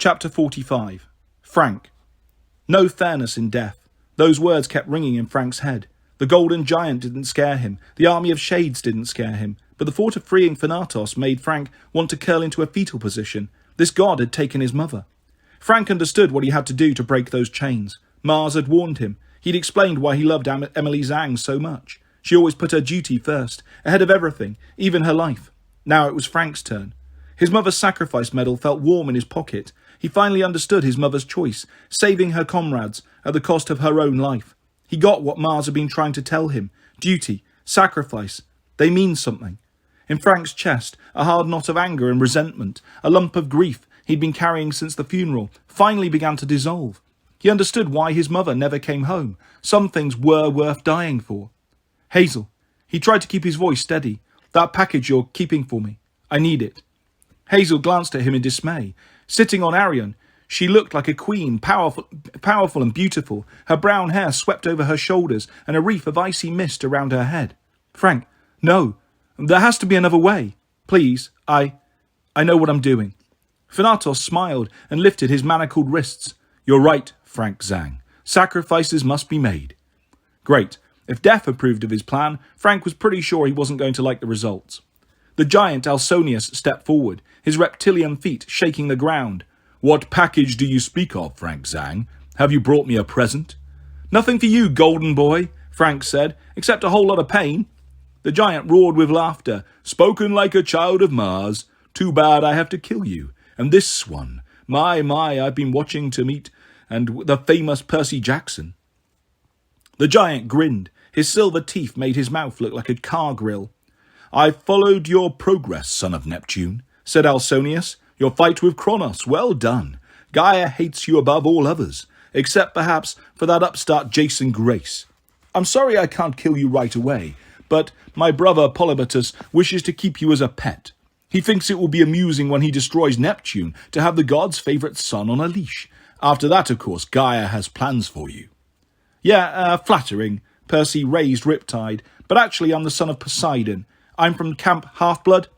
Chapter 45. Frank. No fairness in death. Those words kept ringing in Frank's head. The golden giant didn't scare him. The army of shades didn't scare him. But the thought of freeing Thanatos made Frank want to curl into a fetal position. This god had taken his mother. Frank understood what he had to do to break those chains. Mars had warned him. He'd explained why he loved Emily Zhang so much. She always put her duty first, ahead of everything, even her life. Now it was Frank's turn. His mother's sacrifice medal felt warm in his pocket. He finally understood his mother's choice, saving her comrades at the cost of her own life. He got what Mars had been trying to tell him. Duty, sacrifice, they mean something. In Frank's chest, a hard knot of anger and resentment, a lump of grief he'd been carrying since the funeral, finally began to dissolve. He understood why his mother never came home. Some things were worth dying for. Hazel. He tried to keep his voice steady. That package you're keeping for me. I need it. Hazel glanced at him in dismay. Sitting on Arion, she looked like a queen, powerful and beautiful. Her brown hair swept over her shoulders and a wreath of icy mist around her head. Frank, no. There has to be another way. Please, I know what I'm doing. Thanatos smiled and lifted his manacled wrists. You're right, Frank Zhang. Sacrifices must be made. Great. If Death approved of his plan, Frank was pretty sure he wasn't going to like the results. The giant Alsonius stepped forward, his reptilian feet shaking the ground. What package do you speak of, Frank Zhang? Have you brought me a present? Nothing for you, golden boy, Frank said, except a whole lot of pain. The giant roared with laughter. Spoken like a child of Mars. Too bad I have to kill you. And this one, my, I've been watching to meet, and the famous Percy Jackson. The giant grinned. His silver teeth made his mouth look like a car grill. I've followed your progress, son of Neptune, said Alsonius. Your fight with Kronos, well done. Gaia hates you above all others, except perhaps for that upstart Jason Grace. I'm sorry I can't kill you right away, but my brother Polybatus wishes to keep you as a pet. He thinks it will be amusing when he destroys Neptune to have the god's favourite son on a leash. After that, of course, Gaia has plans for you. Yeah, flattering, Percy raised Riptide, but actually I'm the son of Poseidon. I'm from Camp Half-Blood.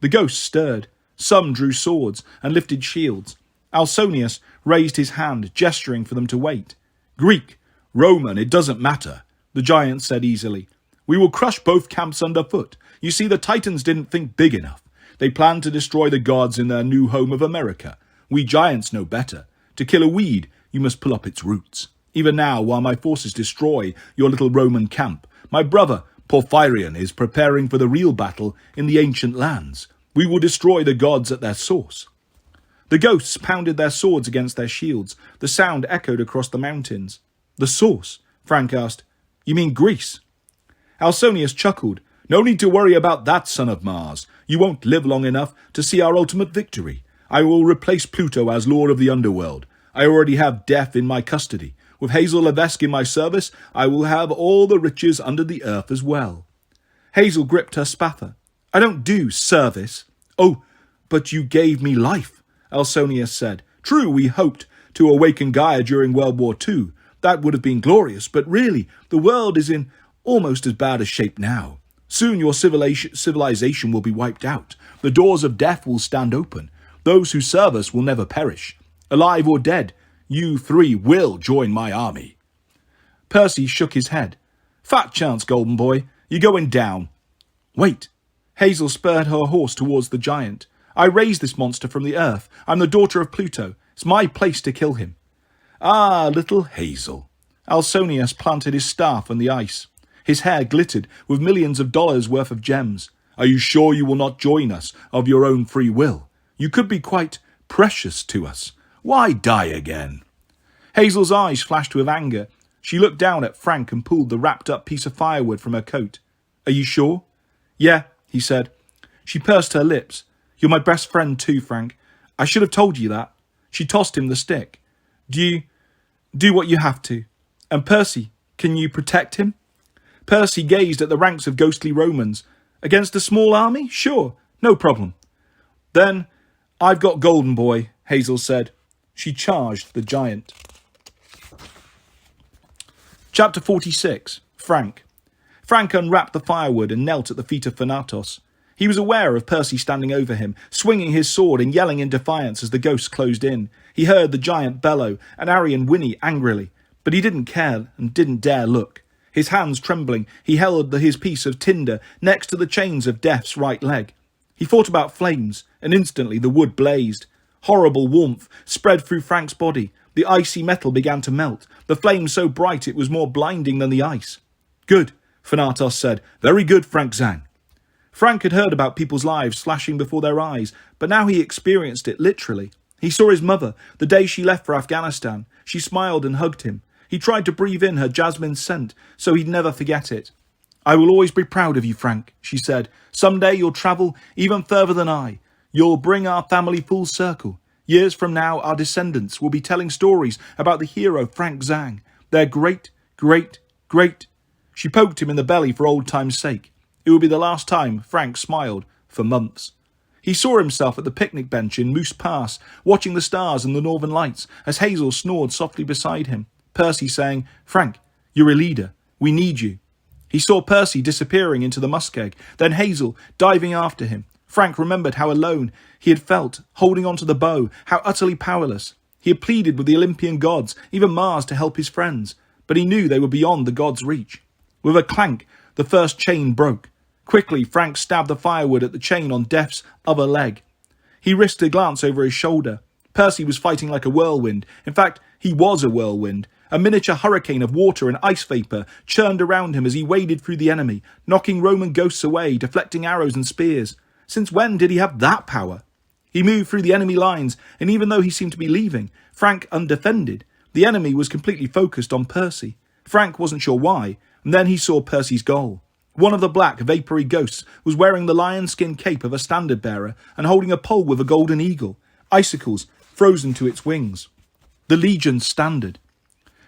The ghosts stirred. Some drew swords and lifted shields. Alsonius raised his hand, gesturing for them to wait. Greek, Roman, it doesn't matter, the giant said easily. We will crush both camps underfoot. You see, the Titans didn't think big enough. They planned to destroy the gods in their new home of America. We giants know better. To kill a weed, you must pull up its roots. Even now, while my forces destroy your little Roman camp, my brother, Porphyrion, is preparing for the real battle in the ancient lands. We will destroy the gods at their source. The ghosts pounded their swords against their shields. The sound echoed across the mountains. The source? Frank asked. You mean Greece? Alsonius chuckled. No need to worry about that, son of Mars. You won't live long enough to see our ultimate victory. I will replace Pluto as lord of the underworld. I already have Death in my custody. With Hazel Levesque in my service, I will have all the riches under the earth as well. Hazel gripped her spather. I don't do service. Oh, but you gave me life, Alsonius said. True, we hoped to awaken Gaia during World War II. That would have been glorious, but really, the world is in almost as bad a shape now. Soon your civilization will be wiped out. The doors of death will stand open. Those who serve us will never perish. Alive or dead, you three will join my army. Percy shook his head. Fat chance, golden boy. You're going down. Wait. Hazel spurred her horse towards the giant. I raised this monster from the earth. I'm the daughter of Pluto. It's my place to kill him. Ah, little Hazel. Alsonius planted his staff on the ice. His hair glittered with millions of dollars worth of gems. Are you sure you will not join us of your own free will? You could be quite precious to us. Why die again? Hazel's eyes flashed with anger. She looked down at Frank and pulled the wrapped-up piece of firewood from her coat. Are you sure? Yeah, he said. She pursed her lips. You're my best friend too, Frank. I should have told you that. She tossed him the stick. Do what you have to. And Percy, can you protect him? Percy gazed at the ranks of ghostly Romans. Against a small army? Sure, no problem. Then, I've got Golden Boy, Hazel said. She charged the giant. Chapter 46. Frank. Frank unwrapped the firewood and knelt at the feet of Thanatos. He was aware of Percy standing over him, swinging his sword and yelling in defiance as the ghosts closed in. He heard the giant bellow and Arion whinny angrily, but he didn't care and didn't dare look. His hands trembling, he held his piece of tinder next to the chains of Death's right leg. He thought about flames, and instantly the wood blazed. Horrible warmth spread through Frank's body. The icy metal began to melt, the flame so bright it was more blinding than the ice. "Good," Thanatos said. "Very good, Frank Zang." Frank had heard about people's lives flashing before their eyes, but now he experienced it literally. He saw his mother, the day she left for Afghanistan. She smiled and hugged him. He tried to breathe in her jasmine scent, so he'd never forget it. "I will always be proud of you, Frank," she said. "Someday you'll travel even further than I. You'll bring our family full circle. Years from now, our descendants will be telling stories about the hero Frank Zang. Their great, great, great..." She poked him in the belly for old time's sake. It would be the last time Frank smiled for months. He saw himself at the picnic bench in Moose Pass, watching the stars and the northern lights, as Hazel snored softly beside him. Percy saying, "Frank, you're a leader. We need you." He saw Percy disappearing into the muskeg, then Hazel diving after him. Frank remembered how alone he had felt, holding onto the bow, how utterly powerless. He had pleaded with the Olympian gods, even Mars, to help his friends, but he knew they were beyond the gods' reach. With a clank, the first chain broke. Quickly, Frank stabbed the firewood at the chain on Death's other leg. He risked a glance over his shoulder. Percy was fighting like a whirlwind. In fact, he was a whirlwind. A miniature hurricane of water and ice vapour churned around him as he waded through the enemy, knocking Roman ghosts away, deflecting arrows and spears. Since when did he have that power? He moved through the enemy lines, and even though he seemed to be leaving, Frank undefended, the enemy was completely focused on Percy. Frank wasn't sure why, and then he saw Percy's goal. One of the black, vapoury ghosts was wearing the lion-skin cape of a standard-bearer and holding a pole with a golden eagle, icicles frozen to its wings. The Legion's standard.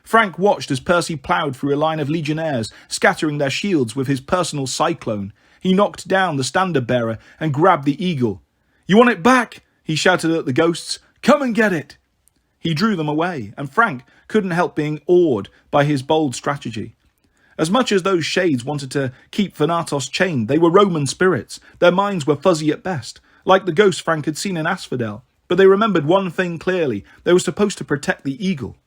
Frank watched as Percy ploughed through a line of legionnaires, scattering their shields with his personal cyclone. He knocked down the standard-bearer and grabbed the eagle. "You want it back?" he shouted at the ghosts. "Come and get it!" He drew them away, and Frank couldn't help being awed by his bold strategy. As much as those shades wanted to keep Thanatos chained, they were Roman spirits. Their minds were fuzzy at best, like the ghosts Frank had seen in Asphodel. But they remembered one thing clearly: they were supposed to protect the eagle.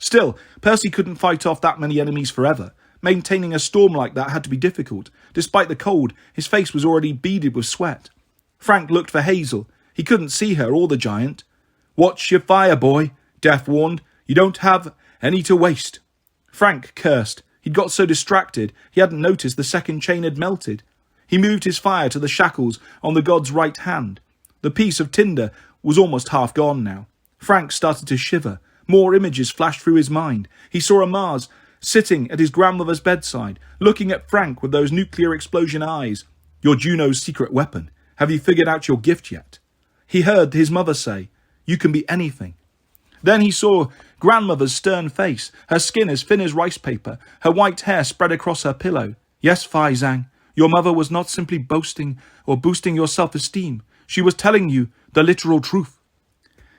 Still, Percy couldn't fight off that many enemies forever. Maintaining a storm like that had to be difficult. Despite the cold, his face was already beaded with sweat. Frank looked for Hazel. He couldn't see her or the giant. "Watch your fire, boy," Death warned. "You don't have any to waste." Frank cursed. He'd got so distracted, he hadn't noticed the second chain had melted. He moved his fire to the shackles on the god's right hand. The piece of tinder was almost half gone now. Frank started to shiver. More images flashed through his mind. He saw a Mars sitting at his grandmother's bedside, looking at Frank with those nuclear explosion eyes. "You're Juno's secret weapon. Have you figured out your gift yet?" He heard his mother say, "You can be anything." Then he saw grandmother's stern face, her skin as thin as rice paper, her white hair spread across her pillow. "Yes, Fai Zhang, your mother was not simply boasting or boosting your self-esteem. She was telling you the literal truth."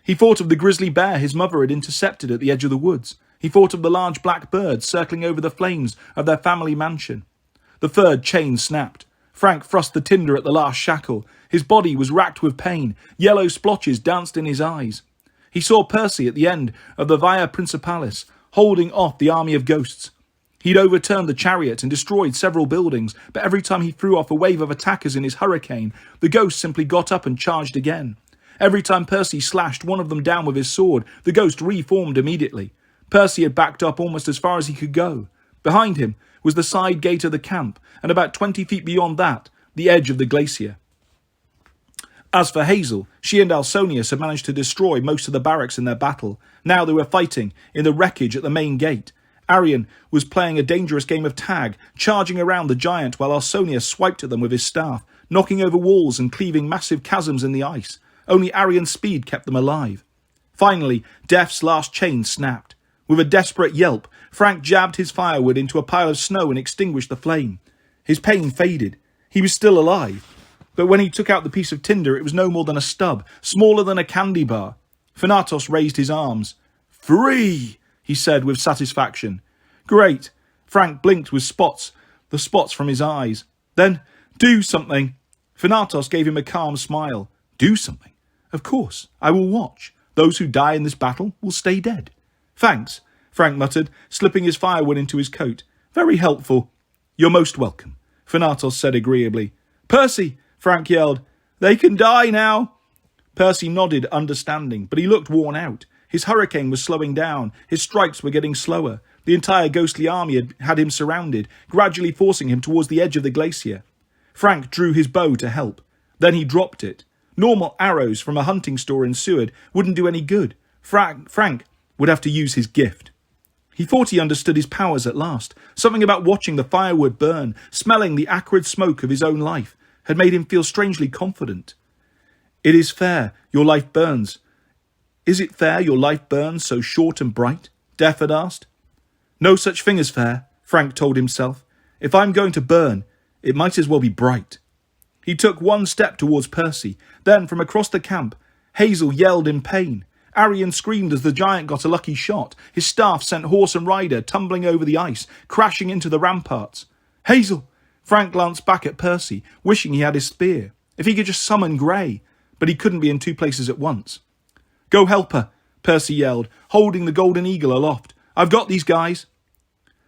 He thought of the grizzly bear his mother had intercepted at the edge of the woods. He thought of the large black birds circling over the flames of their family mansion. The third chain snapped. Frank thrust the tinder at the last shackle. His body was racked with pain. Yellow splotches danced in his eyes. He saw Percy at the end of the Via Principalis, holding off the army of ghosts. He'd overturned the chariot and destroyed several buildings, but every time he threw off a wave of attackers in his hurricane, the ghosts simply got up and charged again. Every time Percy slashed one of them down with his sword, the ghost reformed immediately. Percy had backed up almost as far as he could go. Behind him was the side gate of the camp, and about 20 feet beyond that, the edge of the glacier. As for Hazel, she and Alsonius had managed to destroy most of the barracks in their battle. Now they were fighting in the wreckage at the main gate. Arion was playing a dangerous game of tag, charging around the giant while Alsonius swiped at them with his staff, knocking over walls and cleaving massive chasms in the ice. Only Arion's speed kept them alive. Finally, Death's last chain snapped. With a desperate yelp, Frank jabbed his firewood into a pile of snow and extinguished the flame. His pain faded. He was still alive. But when he took out the piece of tinder, it was no more than a stub, smaller than a candy bar. Thanatos raised his arms. "Free!" he said with satisfaction. "Great." Frank blinked with the spots from his eyes. "Then do something." Thanatos gave him a calm smile. Do something? Of course, I will watch. Those who die in this battle will stay dead. Thanks, Frank muttered, slipping his firewood into his coat. Very helpful. You're most welcome, Thanatos said agreeably. Percy, Frank yelled. They can die now. Percy nodded, understanding, but he looked worn out. His hurricane was slowing down. His strikes were getting slower. The entire ghostly army had him surrounded, gradually forcing him towards the edge of the glacier. Frank drew his bow to help. Then he dropped it. Normal arrows from a hunting store in Seward wouldn't do any good. Frank would have to use his gift. He thought he understood his powers at last. Something about watching the firewood burn, smelling the acrid smoke of his own life, had made him feel strangely confident. It is fair, your life burns. Is it fair your life burns so short and bright? Death had asked. No such thing as fair, Frank told himself. If I'm going to burn, it might as well be bright. He took one step towards Percy. Then, from across the camp, Hazel yelled in pain. Arion screamed as the giant got a lucky shot. His staff sent horse and rider tumbling over the ice, crashing into the ramparts. Hazel! Frank glanced back at Percy, wishing he had his spear. If he could just summon Grey. But he couldn't be in two places at once. Go help her, Percy yelled, holding the golden eagle aloft. I've got these guys.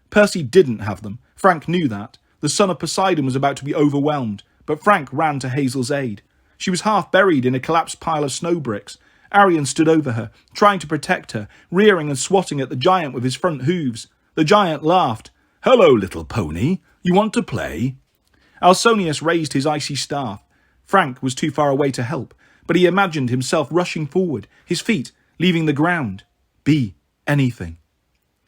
Percy didn't have them. Frank knew that. The son of Poseidon was about to be overwhelmed, but Frank ran to Hazel's aid. She was half buried in a collapsed pile of snow bricks. Arion stood over her, trying to protect her, rearing and swatting at the giant with his front hooves. The giant laughed. Hello, little pony. You want to play? Ausonius raised his icy staff. Frank was too far away to help, but he imagined himself rushing forward, his feet leaving the ground. Be anything.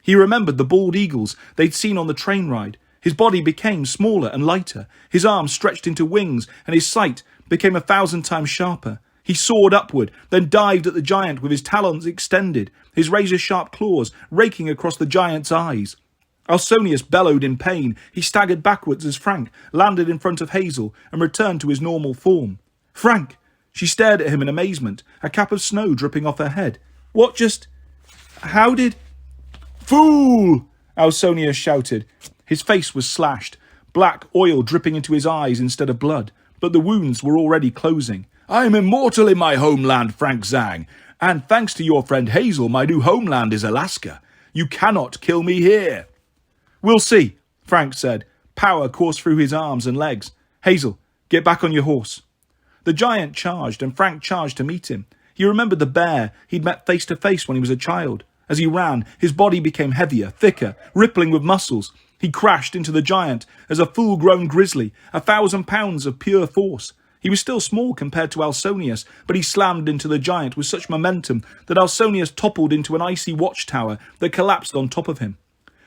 He remembered the bald eagles they'd seen on the train ride. His body became smaller and lighter. His arms stretched into wings, and his sight became 1,000 times sharper. He soared upward, then dived at the giant with his talons extended, his razor-sharp claws raking across the giant's eyes. Ausonius bellowed in pain. He staggered backwards as Frank landed in front of Hazel and returned to his normal form. Frank! She stared at him in amazement, a cap of snow dripping off her head. What just... How did... Fool! Ausonius shouted. His face was slashed, black oil dripping into his eyes instead of blood, but the wounds were already closing. I am immortal in my homeland, Frank Zhang, and thanks to your friend Hazel, my new homeland is Alaska. You cannot kill me here. We'll see, Frank said. Power coursed through his arms and legs. Hazel, get back on your horse. The giant charged, and Frank charged to meet him. He remembered the bear he'd met face to face when he was a child. As he ran, his body became heavier, thicker, rippling with muscles. He crashed into the giant as a full-grown grizzly, 1,000 pounds of pure force. He was still small compared to Ausonius, but he slammed into the giant with such momentum that Ausonius toppled into an icy watchtower that collapsed on top of him.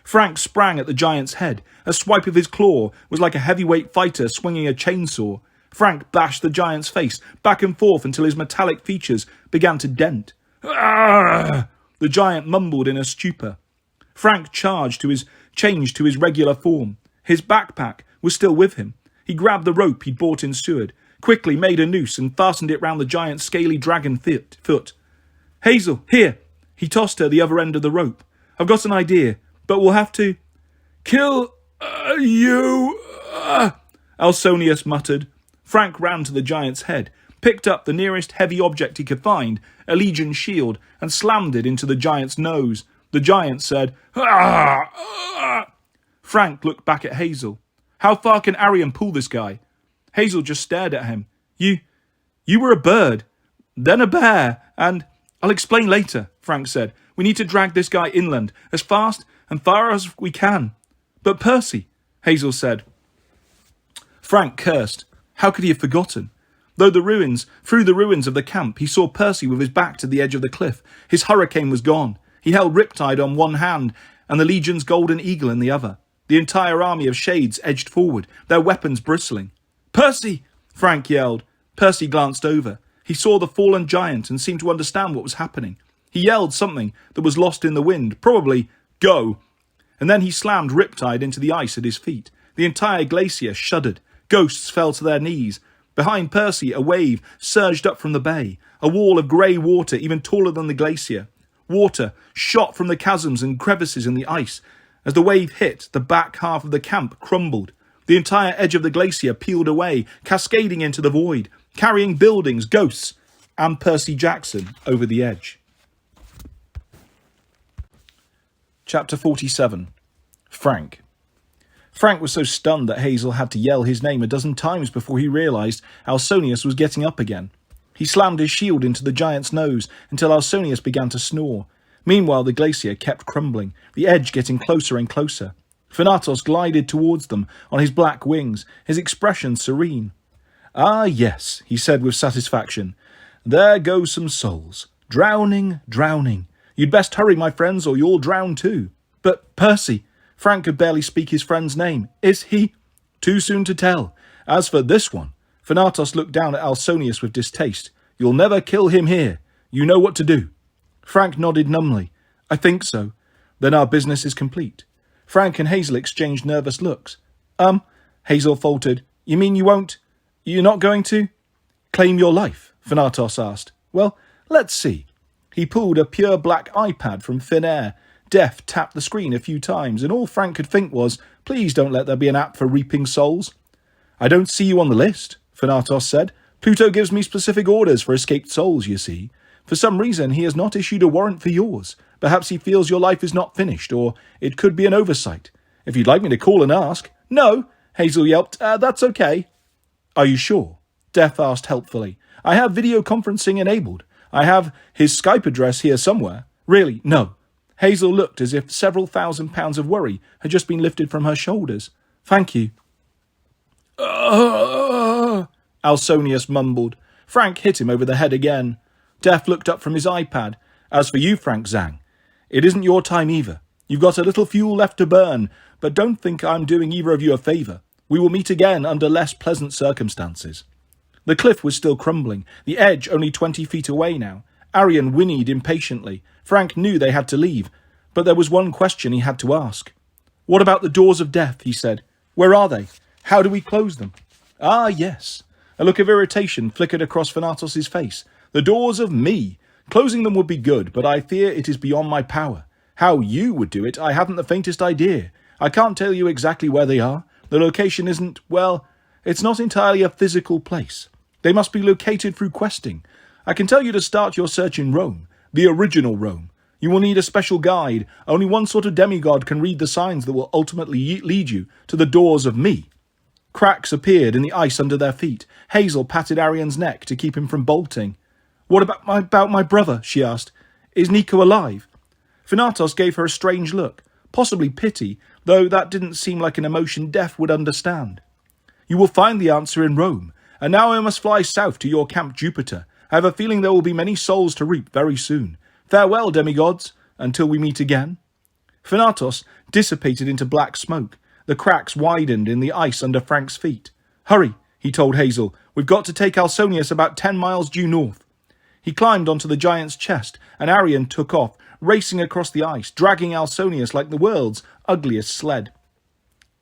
Frank sprang at the giant's head. A swipe of his claw was like a heavyweight fighter swinging a chainsaw. Frank bashed the giant's face back and forth until his metallic features began to dent. Arrgh! The giant mumbled in a stupor. Frank changed to his regular form. His backpack was still with him. He grabbed the rope he'd bought in Seward, quickly made a noose and fastened it round the giant's scaly dragon foot. Hazel, here! He tossed her the other end of the rope. I've got an idea, but we'll have to... Kill you! Ausonius muttered. Frank ran to the giant's head, picked up the nearest heavy object he could find, a Legion shield, and slammed it into the giant's nose. The giant said, "Ah!" Frank looked back at Hazel. How far can Arion pull this guy? Hazel just stared at him. You were a bird, then a bear, and... I'll explain later, Frank said. We need to drag this guy inland, as fast and far as we can. But Percy, Hazel said. Frank cursed. How could he have forgotten? Through the ruins of the camp, he saw Percy with his back to the edge of the cliff. His hurricane was gone. He held Riptide on one hand and the Legion's golden eagle in the other. The entire army of shades edged forward, their weapons bristling. Percy! Frank yelled. Percy glanced over. He saw the fallen giant and seemed to understand what was happening. He yelled something that was lost in the wind, probably, go. And then he slammed Riptide into the ice at his feet. The entire glacier shuddered. Ghosts fell to their knees. Behind Percy, a wave surged up from the bay, a wall of grey water even taller than the glacier. Water shot from the chasms and crevices in the ice. As the wave hit, the back half of the camp crumbled. The entire edge of the glacier peeled away, cascading into the void, carrying buildings, ghosts, and Percy Jackson over the edge. Chapter 47. Frank. Frank was so stunned that Hazel had to yell his name a dozen times before he realised Ausonius was getting up again. He slammed his shield into the giant's nose until Ausonius began to snore. Meanwhile, the glacier kept crumbling, the edge getting closer and closer. Thanatos glided towards them on his black wings, his expression serene. "Ah, yes," he said with satisfaction. "There go some souls. Drowning, drowning. You'd best hurry, my friends, or you'll drown too." "But Percy," Frank could barely speak his friend's name. "Is he—" "Too soon to tell. As for this one," Thanatos looked down at Ausonius with distaste. "You'll never kill him here. You know what to do." Frank nodded numbly. "I think so. Then our business is complete." Frank and Hazel exchanged nervous looks. Hazel faltered. "You mean you won't— you're not going to—" "Claim your life?" Thanatos asked. "Well, let's see." He pulled a pure black iPad from thin air. Death tapped the screen a few times, and all Frank could think was, please don't let there be an app for reaping souls. "I don't see you on the list," Thanatos said. "Pluto gives me specific orders for escaped souls, you see. For some reason, he has not issued a warrant for yours. Perhaps he feels your life is not finished, or it could be an oversight. If you'd like me to call and ask—" "No," Hazel yelped. That's okay." "Are you sure?" Death asked helpfully. "I have video conferencing enabled. I have his Skype address here somewhere." "Really? No." Hazel looked as if several £1,000s of worry had just been lifted from her shoulders. "Thank you." Ausonius mumbled. Frank hit him over the head again. Death looked up from his iPad. "As for you, Frank Zhang, it isn't your time either. You've got a little fuel left to burn, but don't think I'm doing either of you a favour. We will meet again under less pleasant circumstances." The cliff was still crumbling, the edge only 20 feet away now. Arion whinnied impatiently. Frank knew they had to leave, but there was one question he had to ask. "What about the doors of death?" he said. "Where are they? How do we close them?" "Ah, yes." A look of irritation flickered across Thanatos' face. "The doors of me. Closing them would be good, but I fear it is beyond my power. How you would do it, I haven't the faintest idea. I can't tell you exactly where they are. The location isn't, well, it's not entirely a physical place. They must be located through questing. I can tell you to start your search in Rome, the original Rome. You will need a special guide. Only one sort of demigod can read the signs that will ultimately lead you to the doors of me." Cracks appeared in the ice under their feet. Hazel patted Arion's neck to keep him from bolting. "What about my brother?" she asked. "Is Nico alive?" Thanatos gave her a strange look, possibly pity, though that didn't seem like an emotion Death would understand. "You will find the answer in Rome, and now I must fly south to your Camp Jupiter. I have a feeling there will be many souls to reap very soon. Farewell, demigods, until we meet again." Thanatos dissipated into black smoke. The cracks widened in the ice under Frank's feet. "Hurry," he told Hazel. "We've got to take Ausonius about 10 miles due north." He climbed onto the giant's chest, and Arion took off, racing across the ice, dragging Ausonius like the world's ugliest sled.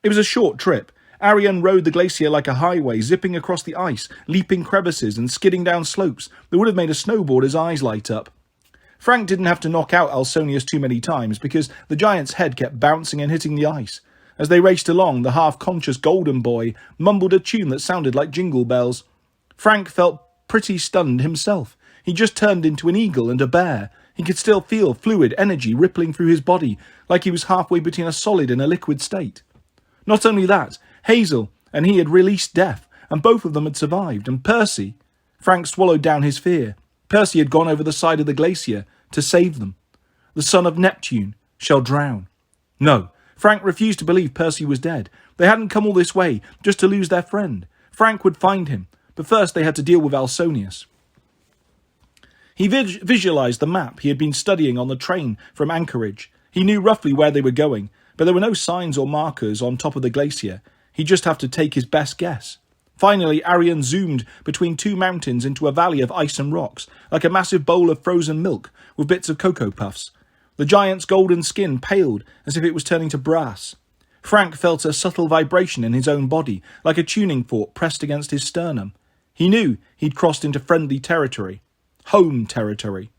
It was a short trip. Arion rode the glacier like a highway, zipping across the ice, leaping crevices and skidding down slopes that would have made a snowboarder's eyes light up. Frank didn't have to knock out Ausonius too many times because the giant's head kept bouncing and hitting the ice. As they raced along, the half-conscious golden boy mumbled a tune that sounded like jingle bells. Frank felt pretty stunned himself. He just turned into an eagle and a bear. He could still feel fluid energy rippling through his body, like he was halfway between a solid and a liquid state. Not only that, Hazel and he had released Death, and both of them had survived, and Percy— Frank swallowed down his fear. Percy had gone over the side of the glacier to save them. The son of Neptune shall drown. No, Frank refused to believe Percy was dead. They hadn't come all this way just to lose their friend. Frank would find him, but first they had to deal with Ausonius. He visualized the map he had been studying on the train from Anchorage. He knew roughly where they were going, but there were no signs or markers on top of the glacier. He'd just have to take his best guess. Finally, Arion zoomed between two mountains into a valley of ice and rocks, like a massive bowl of frozen milk with bits of Cocoa Puffs. The giant's golden skin paled as if it was turning to brass. Frank felt a subtle vibration in his own body, like a tuning fork pressed against his sternum. He knew he'd crossed into friendly territory. Home territory.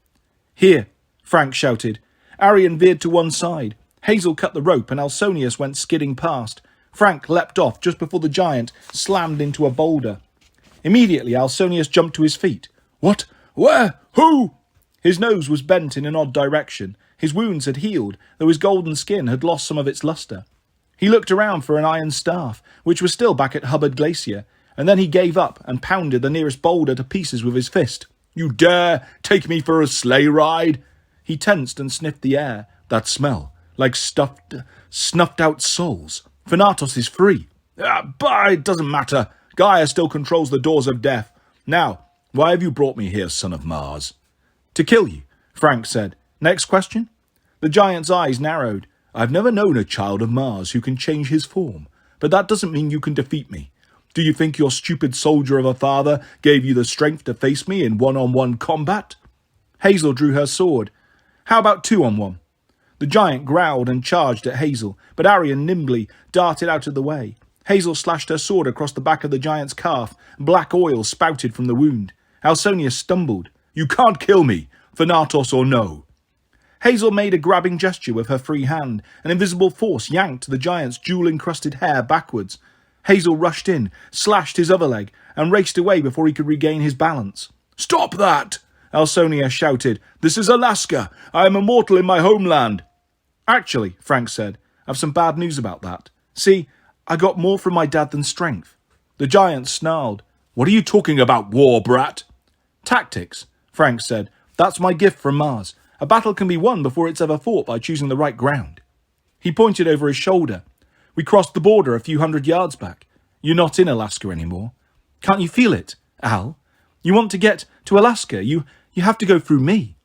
"Here," Frank shouted. Arion veered to one side. Hazel cut the rope and Ausonius went skidding past. Frank leapt off just before the giant slammed into a boulder. Immediately, Alsonius jumped to his feet. What? Where? Who? His nose was bent in an odd direction. His wounds had healed, though his golden skin had lost some of its luster. He looked around for an iron staff, which was still back at Hubbard Glacier, and then he gave up and pounded the nearest boulder to pieces with his fist. You dare take me for a sleigh ride? He tensed and sniffed the air. That smell, like snuffed-out souls. Thanatos is free. But it doesn't matter. Gaia still controls the doors of death. Now, why have you brought me here, son of Mars? To kill you, Frank said. Next question? The giant's eyes narrowed. I've never known a child of Mars who can change his form, but that doesn't mean you can defeat me. Do you think your stupid soldier of a father gave you the strength to face me in one-on-one combat? Hazel drew her sword. How about 2-on-1? The giant growled and charged at Hazel, but Arion nimbly darted out of the way. Hazel slashed her sword across the back of the giant's calf. Black oil spouted from the wound. Alsonius stumbled. You can't kill me, Thanatos or no. Hazel made a grabbing gesture with her free hand. An invisible force yanked the giant's jewel-encrusted hair backwards. Hazel rushed in, slashed his other leg, and raced away before he could regain his balance. Stop that! Alsonius shouted. This is Alaska. I am immortal in my homeland. Actually, Frank said, I've some bad news about that. See, I got more from my dad than strength. The giant snarled. What are you talking about, war brat? Tactics, Frank said. That's my gift from Mars. A battle can be won before it's ever fought by choosing the right ground. He pointed over his shoulder. We crossed the border a few hundred yards back. You're not in Alaska anymore. Can't you feel it, Al? You want to get to Alaska. You have to go through me.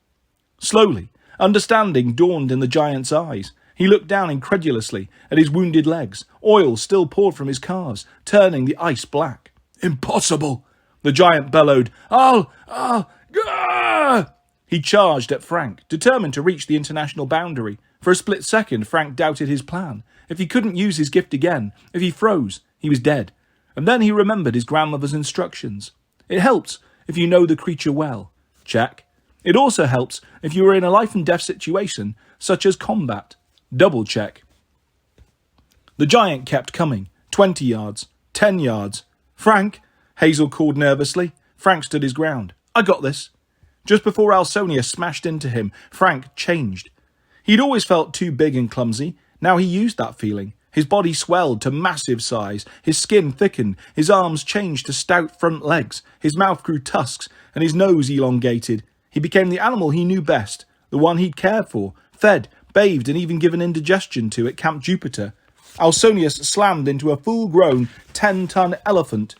Slowly, understanding dawned in the giant's eyes. He looked down incredulously at his wounded legs. Oil still poured from his calves, turning the ice black. Impossible! The giant bellowed. Gah! He charged at Frank, determined to reach the international boundary. For a split second, Frank doubted his plan. If he couldn't use his gift again, if he froze, he was dead. And then he remembered his grandmother's instructions. It helps if you know the creature well. Check. It also helps if you are in a life-and-death situation, such as combat. Double check. The giant kept coming. 20 yards. 10 yards. Frank, Hazel called nervously. Frank stood his ground. I got this. Just before Alsonius smashed into him, Frank changed. He'd always felt too big and clumsy. Now he used that feeling. His body swelled to massive size. His skin thickened. His arms changed to stout front legs. His mouth grew tusks, and his nose elongated. He became the animal he knew best, the one he'd cared for, fed, bathed, and even given indigestion to at Camp Jupiter. Alsonius slammed into a full-grown 10-ton elephant.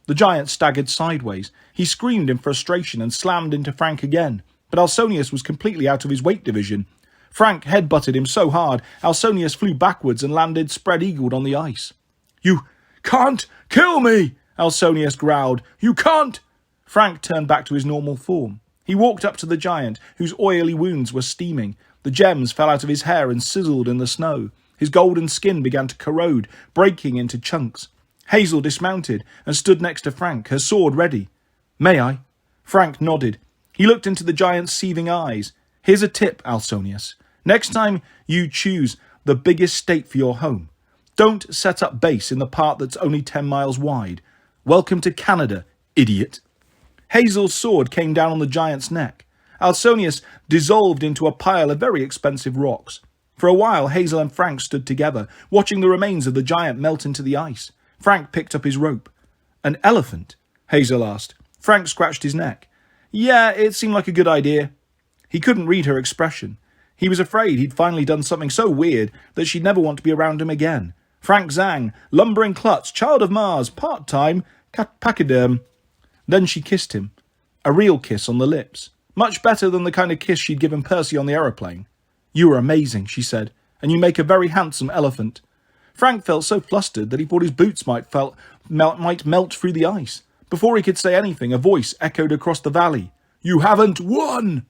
The giant staggered sideways. He screamed in frustration and slammed into Frank again. But Alsonius was completely out of his weight division. Frank headbutted him so hard, Alsonius flew backwards and landed spread-eagled on the ice. You can't kill me, Alsonius growled. You can't! Frank turned back to his normal form. He walked up to the giant, whose oily wounds were steaming. The gems fell out of his hair and sizzled in the snow. His golden skin began to corrode, breaking into chunks. Hazel dismounted and stood next to Frank, her sword ready. May I? Frank nodded. He looked into the giant's seething eyes. Here's a tip, Alsonius. Next time you choose the biggest state for your home, don't set up base in the part that's only 10 miles wide. Welcome to Canada, idiot. Hazel's sword came down on the giant's neck. Alsonius dissolved into a pile of very expensive rocks. For a while, Hazel and Frank stood together, watching the remains of the giant melt into the ice. Frank picked up his rope. An elephant? Hazel asked. Frank scratched his neck. Yeah, it seemed like a good idea. He couldn't read her expression. He was afraid he'd finally done something so weird that she'd never want to be around him again. Frank Zhang, lumbering klutz, child of Mars, part-time, pachyderm. Then she kissed him. A real kiss on the lips. Much better than the kind of kiss she'd given Percy on the aeroplane. You are amazing, she said, and you make a very handsome elephant. Frank felt so flustered that he thought his boots might melt through the ice. Before he could say anything, a voice echoed across the valley. You haven't won!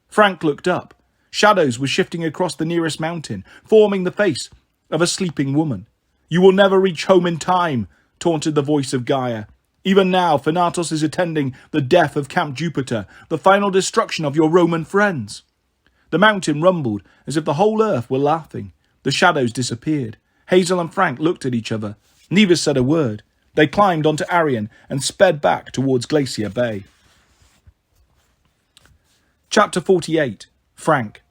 Frank looked up. Shadows were shifting across the nearest mountain, forming the face of a sleeping woman. You will never reach home in time, taunted the voice of Gaia. Even now, Thanatos is attending the death of Camp Jupiter, the final destruction of your Roman friends. The mountain rumbled as if the whole earth were laughing. The shadows disappeared. Hazel and Frank looked at each other. Neither said a word. They climbed onto Arion and sped back towards Glacier Bay. Chapter 48. Frank.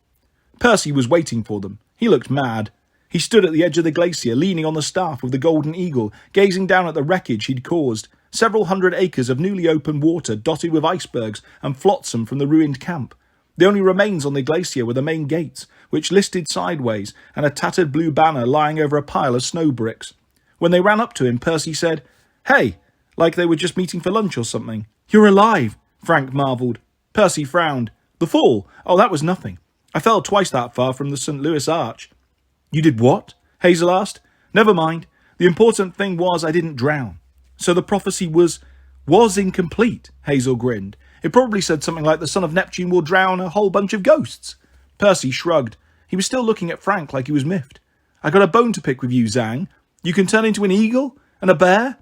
Percy was waiting for them. He looked mad. He stood at the edge of the glacier, leaning on the staff of the Golden Eagle, gazing down at the wreckage he'd caused. Several hundred acres of newly opened water dotted with icebergs and flotsam from the ruined camp. The only remains on the glacier were the main gates, which listed sideways, and a tattered blue banner lying over a pile of snow bricks. When they ran up to him, Percy said, "Hey," like they were just meeting for lunch or something. "You're alive," Frank marvelled. Percy frowned. "The fall? Oh, that was nothing. I fell twice that far from the St. Louis Arch." "You did what?" Hazel asked. "Never mind. The important thing was I didn't drown." "So the prophecy was incomplete," Hazel grinned. "It probably said something like the son of Neptune will drown a whole bunch of ghosts." Percy shrugged. He was still looking at Frank like he was miffed. "I got a bone to pick with you, Zhang. You can turn into an eagle? And a bear?"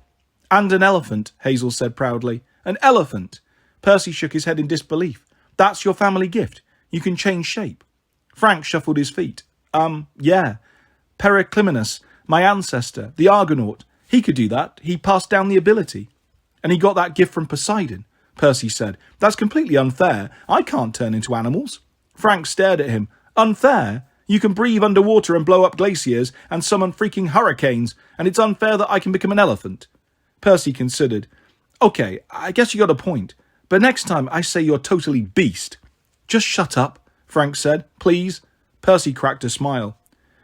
"And an elephant," Hazel said proudly. "An elephant?" Percy shook his head in disbelief. "That's your family gift. You can change shape." Frank shuffled his feet. Yeah. Periclymenus, my ancestor, the Argonaut. He could do that. He passed down the ability." "And he got that gift from Poseidon," Percy said. "That's completely unfair. I can't turn into animals." Frank stared at him. "Unfair? You can breathe underwater and blow up glaciers and summon freaking hurricanes, and it's unfair that I can become an elephant." Percy considered. "Okay, I guess you got a point. But next time I say you're totally beast." "Just shut up," Frank said. "Please." Percy cracked a smile.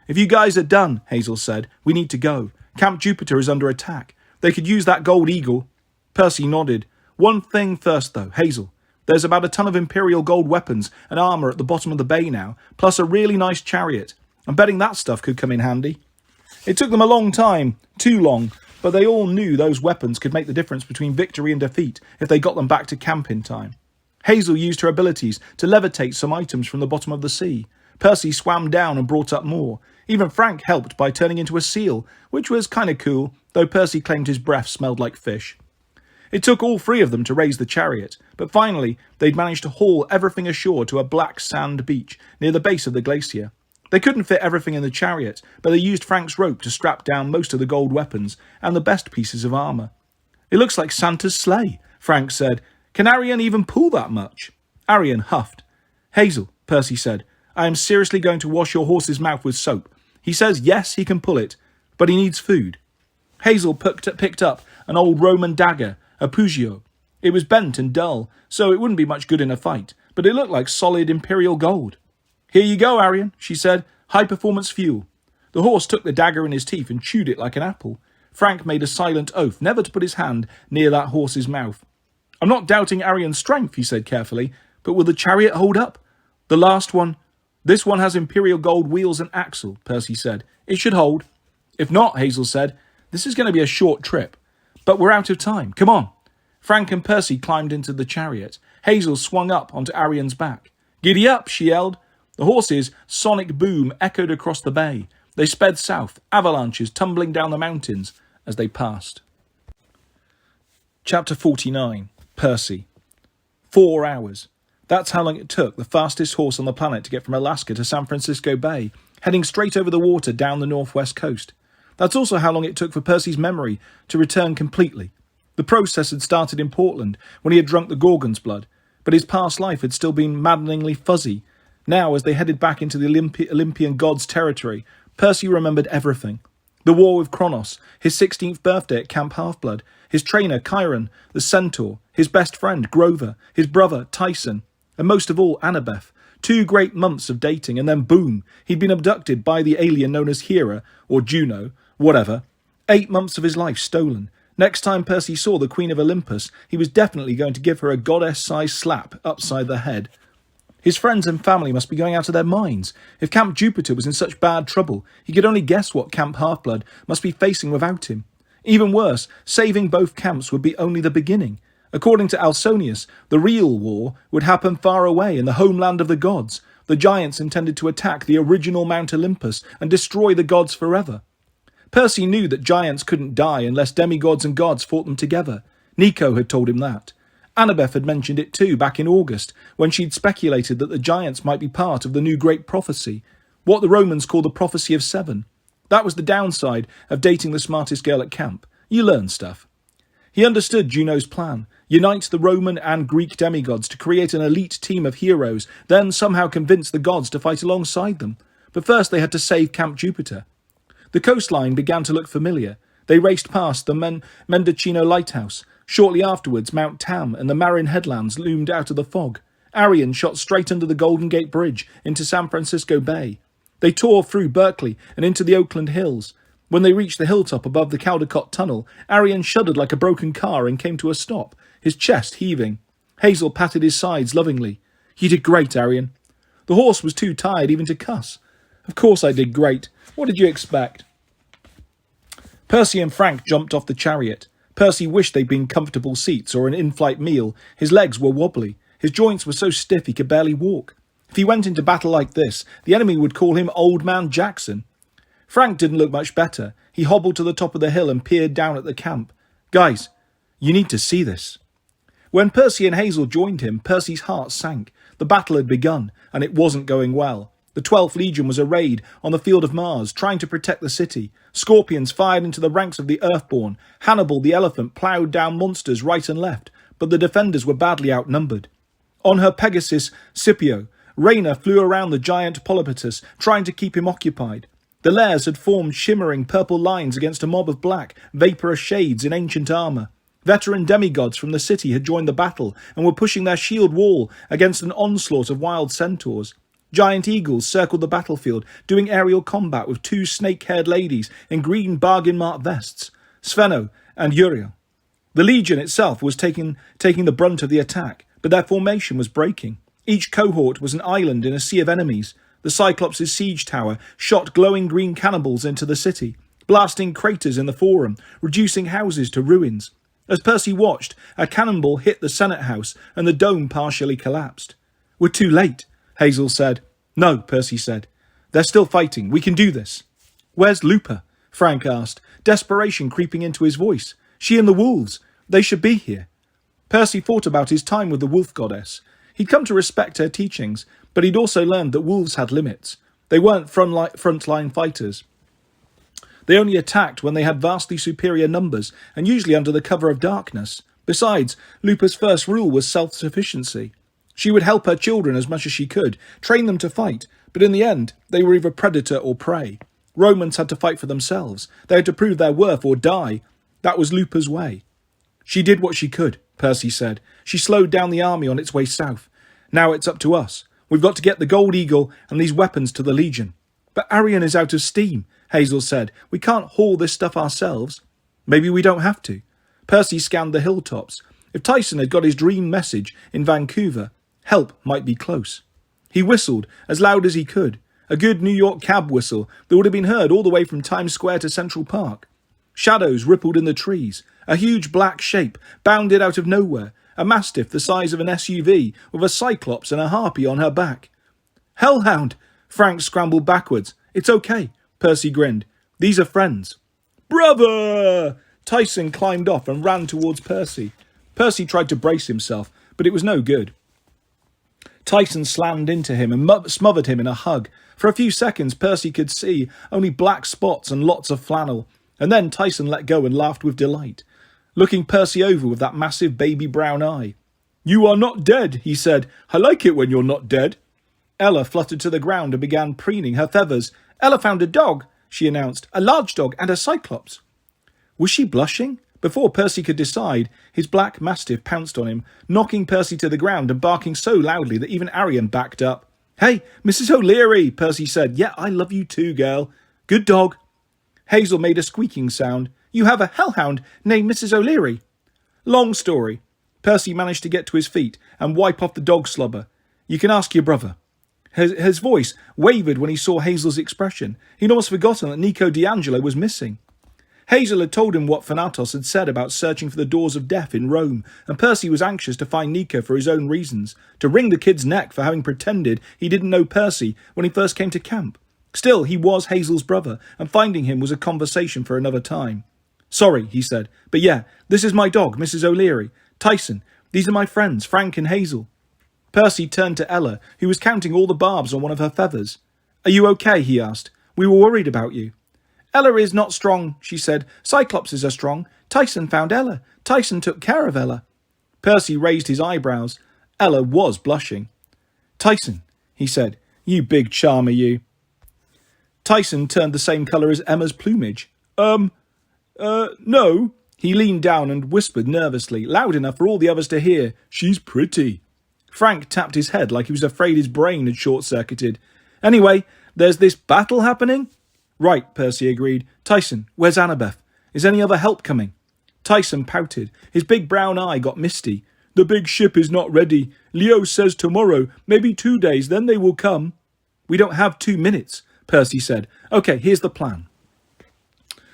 "If you guys are done," Hazel said, "we need to go. Camp Jupiter is under attack. They could use that gold eagle." Percy nodded. "One thing first, though, Hazel. There's about a ton of Imperial gold weapons and armour at the bottom of the bay now, plus a really nice chariot. I'm betting that stuff could come in handy." It took them a long time, too long, but they all knew those weapons could make the difference between victory and defeat if they got them back to camp in time. Hazel used her abilities to levitate some items from the bottom of the sea. Percy swam down and brought up more. Even Frank helped by turning into a seal, which was kind of cool, though Percy claimed his breath smelled like fish. It took all three of them to raise the chariot, but finally they'd managed to haul everything ashore to a black sand beach near the base of the glacier. They couldn't fit everything in the chariot, but they used Frank's rope to strap down most of the gold weapons and the best pieces of armour. "It looks like Santa's sleigh," Frank said. "Can Arion even pull that much?" Arion huffed. "Hazel," Percy said, "I am seriously going to wash your horse's mouth with soap. He says yes, he can pull it, but he needs food." Hazel picked up an old Roman dagger, a Pugio. It was bent and dull, so it wouldn't be much good in a fight, but it looked like solid Imperial gold. "Here you go, Arion," she said. "High-performance fuel." The horse took the dagger in his teeth and chewed it like an apple. Frank made a silent oath never to put his hand near that horse's mouth. "I'm not doubting Arion's strength," he said carefully, "but will the chariot hold up?" "The last one." "This one has Imperial gold wheels and axle," Percy said. "It should hold." "If not," Hazel said, "this is going to be a short trip. But we're out of time. Come on." Frank and Percy climbed into the chariot. Hazel swung up onto Arion's back. "Giddy up," she yelled. The horse's sonic boom echoed across the bay. They sped south, avalanches tumbling down the mountains as they passed. Chapter 49. Percy. 4 hours. That's how long it took the fastest horse on the planet to get from Alaska to San Francisco Bay, heading straight over the water down the northwest coast. That's also how long it took for Percy's memory to return completely. The process had started in Portland when he had drunk the Gorgon's blood, but his past life had still been maddeningly fuzzy. Now, as they headed back into the Olympian god's territory, Percy remembered everything. The war with Kronos, his 16th birthday at Camp Half-Blood, his trainer, Chiron, the centaur, his best friend, Grover, his brother, Tyson, and most of all, Annabeth. 2 great months of dating, and then boom, he'd been abducted by the alien known as Hera, or Juno, whatever. 8 months of his life stolen. Next time Percy saw the Queen of Olympus, he was definitely going to give her a goddess-sized slap upside the head. His friends and family must be going out of their minds. If Camp Jupiter was in such bad trouble, he could only guess what Camp Half-Blood must be facing without him. Even worse, saving both camps would be only the beginning. According to Alsonius, the real war would happen far away in the homeland of the gods. The giants intended to attack the original Mount Olympus and destroy the gods forever. Percy knew that giants couldn't die unless demigods and gods fought them together. Nico had told him that. Annabeth had mentioned it too back in August, when she'd speculated that the giants might be part of the new great prophecy, what the Romans call the prophecy of 7. That was the downside of dating the smartest girl at camp. You learn stuff. He understood Juno's plan. Unite the Roman and Greek demigods to create an elite team of heroes, then somehow convince the gods to fight alongside them. But first they had to save Camp Jupiter. The coastline began to look familiar. They raced past the Mendocino lighthouse. Shortly afterwards, Mount Tam and the Marin headlands loomed out of the fog. Arion shot straight under the Golden Gate Bridge into San Francisco Bay. They tore through Berkeley and into the Oakland Hills. When they reached the hilltop above the Caldecott Tunnel, Arion shuddered like a broken car and came to a stop, his chest heaving. Hazel patted his sides lovingly. "You did great, Arion." The horse was too tired even to cuss. "Of course I did great. What did you expect?" Percy and Frank jumped off the chariot. Percy wished they'd been comfortable seats or an in-flight meal. His legs were wobbly. His joints were so stiff he could barely walk. If he went into battle like this, the enemy would call him Old Man Jackson. Frank didn't look much better. He hobbled to the top of the hill and peered down at the camp. "Guys, you need to see this." When Percy and Hazel joined him, Percy's heart sank. The battle had begun, and it wasn't going well. The 12th Legion was arrayed on the field of Mars, trying to protect the city. Scorpions fired into the ranks of the Earthborn. Hannibal the elephant ploughed down monsters right and left, but the defenders were badly outnumbered. On her Pegasus, Scipio, Rayna flew around the giant Polypotus, trying to keep him occupied. The Lairs had formed shimmering purple lines against a mob of black, vaporous shades in ancient armour. Veteran demigods from the city had joined the battle and were pushing their shield wall against an onslaught of wild centaurs. Giant eagles circled the battlefield, doing aerial combat with two snake-haired ladies in green bargain-mart vests, Svenno and Uriel. The Legion itself was taking the brunt of the attack, but their formation was breaking. Each cohort was an island in a sea of enemies. The Cyclops' siege tower shot glowing green cannonballs into the city, blasting craters in the Forum, reducing houses to ruins. As Percy watched, a cannonball hit the Senate House and the dome partially collapsed. "We're too late," Hazel said. "No," Percy said. "They're still fighting. We can do this." "Where's Lupa?" Frank asked, desperation creeping into his voice. "She and the wolves. They should be here." Percy thought about his time with the wolf goddess. He'd come to respect her teachings, but he'd also learned that wolves had limits. They weren't frontline fighters. They only attacked when they had vastly superior numbers, and usually under the cover of darkness. Besides, Lupa's first rule was self-sufficiency. She would help her children as much as she could, train them to fight, but in the end, they were either predator or prey. Romans had to fight for themselves. They had to prove their worth or die. That was Lupa's way. "She did what she could," Percy said. "She slowed down the army on its way south. Now it's up to us. We've got to get the Gold Eagle and these weapons to the Legion." "But Arion is out of steam," Hazel said. "We can't haul this stuff ourselves." "Maybe we don't have to." Percy scanned the hilltops. If Tyson had got his dream message in Vancouver, help might be close. He whistled as loud as he could. A good New York cab whistle that would have been heard all the way from Times Square to Central Park. Shadows rippled in the trees. A huge black shape bounded out of nowhere, a mastiff the size of an SUV with a cyclops and a harpy on her back. "Hellhound!" Frank scrambled backwards. "It's okay," Percy grinned. "These are friends." "Brother!" Tyson climbed off and ran towards Percy. Percy tried to brace himself, but it was no good. Tyson slammed into him and smothered him in a hug. For a few seconds, Percy could see only black spots and lots of flannel, and then Tyson let go and laughed with delight, looking Percy over with that massive baby brown eye. "You are not dead," he said. "I like it when you're not dead." Ella fluttered to the ground and began preening her feathers. "Ella found a dog," she announced, "a large dog and a cyclops." Was she blushing? Before Percy could decide, his black mastiff pounced on him, knocking Percy to the ground and barking so loudly that even Arion backed up. "Hey, Mrs. O'Leary," Percy said. "Yeah, I love you too, girl. Good dog." Hazel made a squeaking sound. "You have a hellhound named Mrs. O'Leary." Long story. Percy managed to get to his feet and wipe off the dog slobber. "You can ask your brother." His voice wavered when he saw Hazel's expression. He'd almost forgotten that Nico D'Angelo was missing. Hazel had told him what Thanatos had said about searching for the doors of death in Rome, and Percy was anxious to find Nico for his own reasons, to wring the kid's neck for having pretended he didn't know Percy when he first came to camp. Still, he was Hazel's brother, and finding him was a conversation for another time. "Sorry," he said, "but yeah, this is my dog, Mrs. O'Leary. Tyson, these are my friends, Frank and Hazel." Percy turned to Ella, who was counting all the barbs on one of her feathers. "Are you okay?" he asked. "We were worried about you." Ella is not strong, she said. Cyclopses are strong. Tyson found Ella. Tyson took care of Ella. Percy raised his eyebrows. Ella was blushing. Tyson, he said, you big charmer, you. Tyson turned the same colour as Emma's plumage. No. He leaned down and whispered nervously, loud enough for all the others to hear, she's pretty. Frank tapped his head like he was afraid his brain had short-circuited. Anyway, there's this battle happening? Right, Percy agreed. Tyson, where's Annabeth? Is any other help coming? Tyson pouted. His big brown eye got misty. The big ship is not ready. Leo says tomorrow, maybe 2 days, then they will come. We don't have 2 minutes, Percy said. Okay, here's the plan.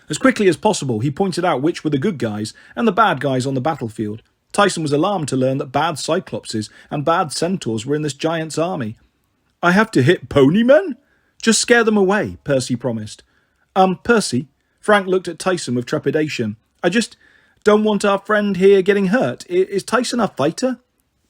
As quickly as possible, he pointed out which were the good guys and the bad guys on the battlefield. Tyson was alarmed to learn that bad Cyclopses and bad Centaurs were in this giant's army. I have to hit ponymen? Just scare them away, Percy promised. Percy? Frank looked at Tyson with trepidation. I just don't want our friend here getting hurt. Is Tyson a fighter?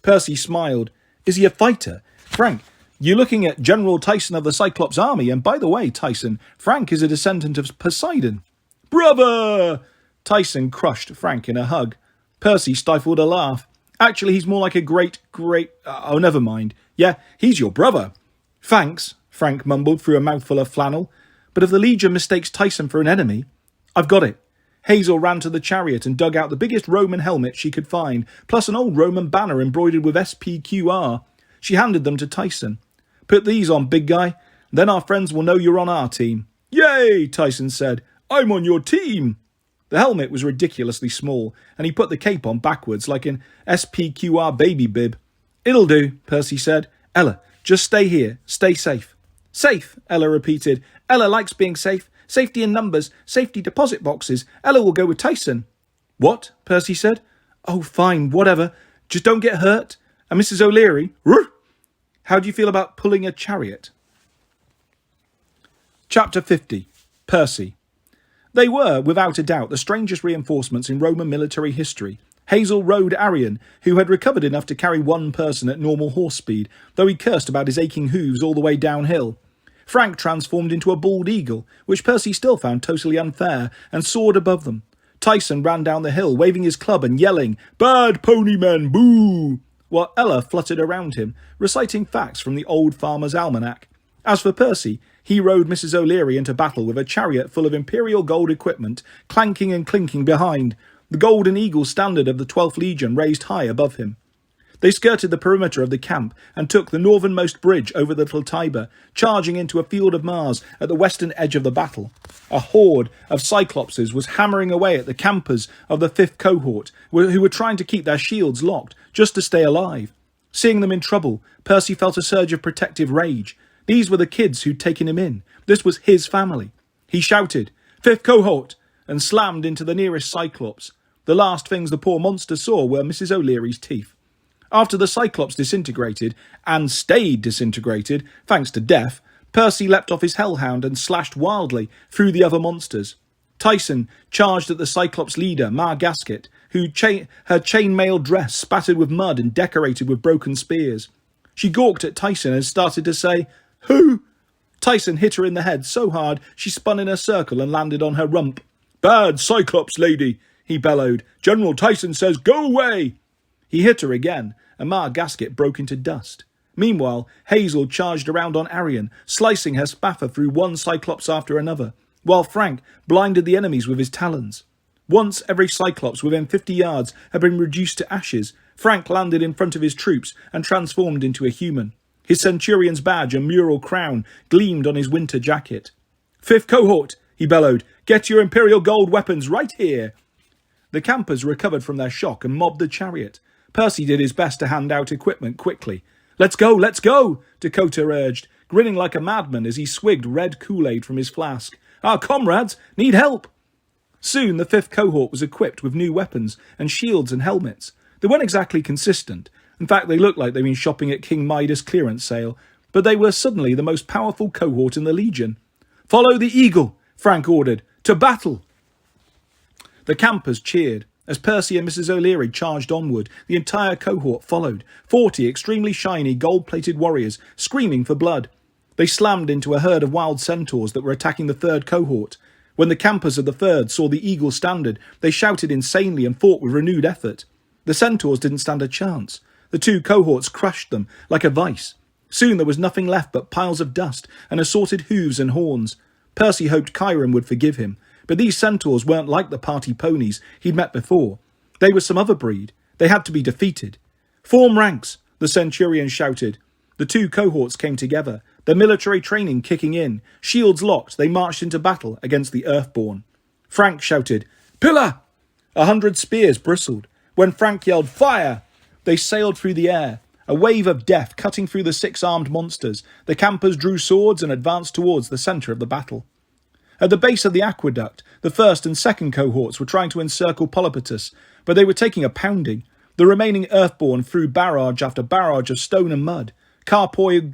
Percy smiled. Is he a fighter? Frank, you're looking at General Tyson of the Cyclops army, and by the way, Tyson, Frank is a descendant of Poseidon. Brother! Tyson crushed Frank in a hug. Percy stifled a laugh. Actually, he's more like a great... oh, never mind. Yeah, he's your brother. Thanks, Frank mumbled through a mouthful of flannel. But if the Legion mistakes Tyson for an enemy... I've got it. Hazel ran to the chariot and dug out the biggest Roman helmet she could find, plus an old Roman banner embroidered with SPQR. She handed them to Tyson. Put these on, big guy. Then our friends will know you're on our team. Yay, Tyson said. I'm on your team. The helmet was ridiculously small, and he put the cape on backwards like an SPQR baby bib. It'll do, Percy said. Ella, just stay here. Stay safe. Safe, Ella repeated. Ella likes being safe. Safety in numbers. Safety deposit boxes. Ella will go with Tyson. What? Percy said. Oh, fine, whatever. Just don't get hurt. And Mrs. O'Leary? How do you feel about pulling a chariot? Chapter 50. Percy. They were, without a doubt, the strangest reinforcements in Roman military history. Hazel rode Arion, who had recovered enough to carry one person at normal horse speed, though he cursed about his aching hooves all the way downhill. Frank transformed into a bald eagle, which Percy still found totally unfair, and soared above them. Tyson ran down the hill, waving his club and yelling, Bad ponymen, boo! While Ella fluttered around him, reciting facts from the old farmer's almanac. As for Percy, he rode Mrs. O'Leary into battle with a chariot full of imperial gold equipment, clanking and clinking behind, the golden eagle standard of the 12th Legion raised high above him. They skirted the perimeter of the camp and took the northernmost bridge over the little Tiber, charging into a field of Mars at the western edge of the battle. A horde of Cyclopses was hammering away at the campers of the 5th cohort, who were trying to keep their shields locked, just to stay alive. Seeing them in trouble, Percy felt a surge of protective rage. These were the kids who'd taken him in. This was his family. He shouted, 5th cohort, and slammed into the nearest Cyclops. The last things the poor monster saw were Mrs. O'Leary's teeth. After the Cyclops disintegrated, and stayed disintegrated, thanks to death, Percy leapt off his hellhound and slashed wildly through the other monsters. Tyson charged at the Cyclops leader, Ma Gasket, her chainmail dress spattered with mud and decorated with broken spears. She gawked at Tyson and started to say, Who? Tyson hit her in the head so hard she spun in a circle and landed on her rump. Bad Cyclops lady, he bellowed. General Tyson says go away. He hit her again, and Ma Gasket broke into dust. Meanwhile, Hazel charged around on Arion, slicing her spaffer through one Cyclops after another, while Frank blinded the enemies with his talons. Once every Cyclops within 50 yards had been reduced to ashes, Frank landed in front of his troops and transformed into a human. His centurion's badge and mural crown gleamed on his winter jacket. 5th cohort, he bellowed, get your imperial gold weapons right here. The campers recovered from their shock and mobbed the chariot. Percy did his best to hand out equipment quickly. Let's go, Dakota urged, grinning like a madman as he swigged red Kool-Aid from his flask. Our comrades need help. Soon the 5th cohort was equipped with new weapons and shields and helmets. They weren't exactly consistent. In fact, they looked like they'd been shopping at King Midas' clearance sale, but they were suddenly the most powerful cohort in the Legion. Follow the eagle, Frank ordered. To battle! The campers cheered. As Percy and Mrs. O'Leary charged onward, the entire cohort followed, 40 extremely shiny, gold-plated warriors, screaming for blood. They slammed into a herd of wild centaurs that were attacking the 3rd cohort. When the campers of the third saw the eagle standard, they shouted insanely and fought with renewed effort. The centaurs didn't stand a chance. The 2 cohorts crushed them like a vice. Soon there was nothing left but piles of dust and assorted hooves and horns. Percy hoped Chiron would forgive him, but these centaurs weren't like the party ponies he'd met before. They were some other breed. They had to be defeated. "Form ranks," the centurion shouted. The 2 cohorts came together, their military training kicking in. Shields locked, they marched into battle against the Earthborn. Frank shouted, "Pillar!" 100 spears bristled. When Frank yelled, "Fire!" they sailed through the air, a wave of death cutting through the 6-armed monsters. The campers drew swords and advanced towards the centre of the battle. At the base of the aqueduct, the 1st and 2nd cohorts were trying to encircle Polypotus, but they were taking a pounding. The remaining Earthborn threw barrage after barrage of stone and mud. Carpoid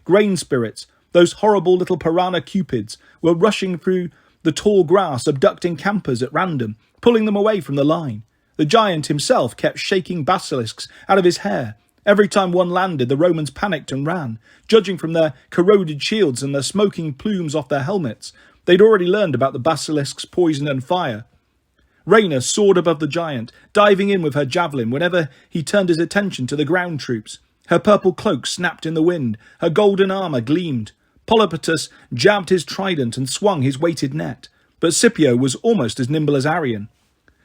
grain spirits, those horrible little piranha cupids, were rushing through the tall grass, abducting campers at random, pulling them away from the line. The giant himself kept shaking basilisks out of his hair. Every time one landed, the Romans panicked and ran. Judging from their corroded shields and the smoking plumes off their helmets, they'd already learned about the basilisk's poison and fire. Rayna soared above the giant, diving in with her javelin whenever he turned his attention to the ground troops. Her purple cloak snapped in the wind, her golden armour gleamed. Polypotus jabbed his trident and swung his weighted net, but Scipio was almost as nimble as Arion.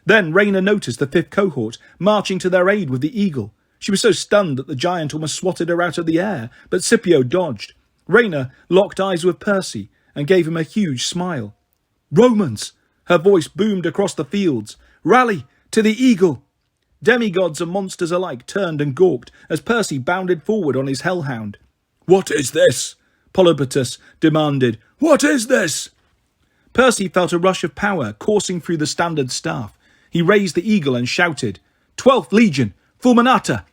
Then Rayna noticed the 5th cohort marching to their aid with the eagle. She was so stunned that the giant almost swatted her out of the air, but Scipio dodged. Rayna locked eyes with Percy and gave him a huge smile. "Romans!" Her voice boomed across the fields. "Rally to the eagle!" Demigods and monsters alike turned and gawked as Percy bounded forward on his hellhound. "What is this?" Polypotus demanded. "What is this?" Percy felt a rush of power coursing through the standard staff. He raised the eagle and shouted, "12th Legion, Fulminata!"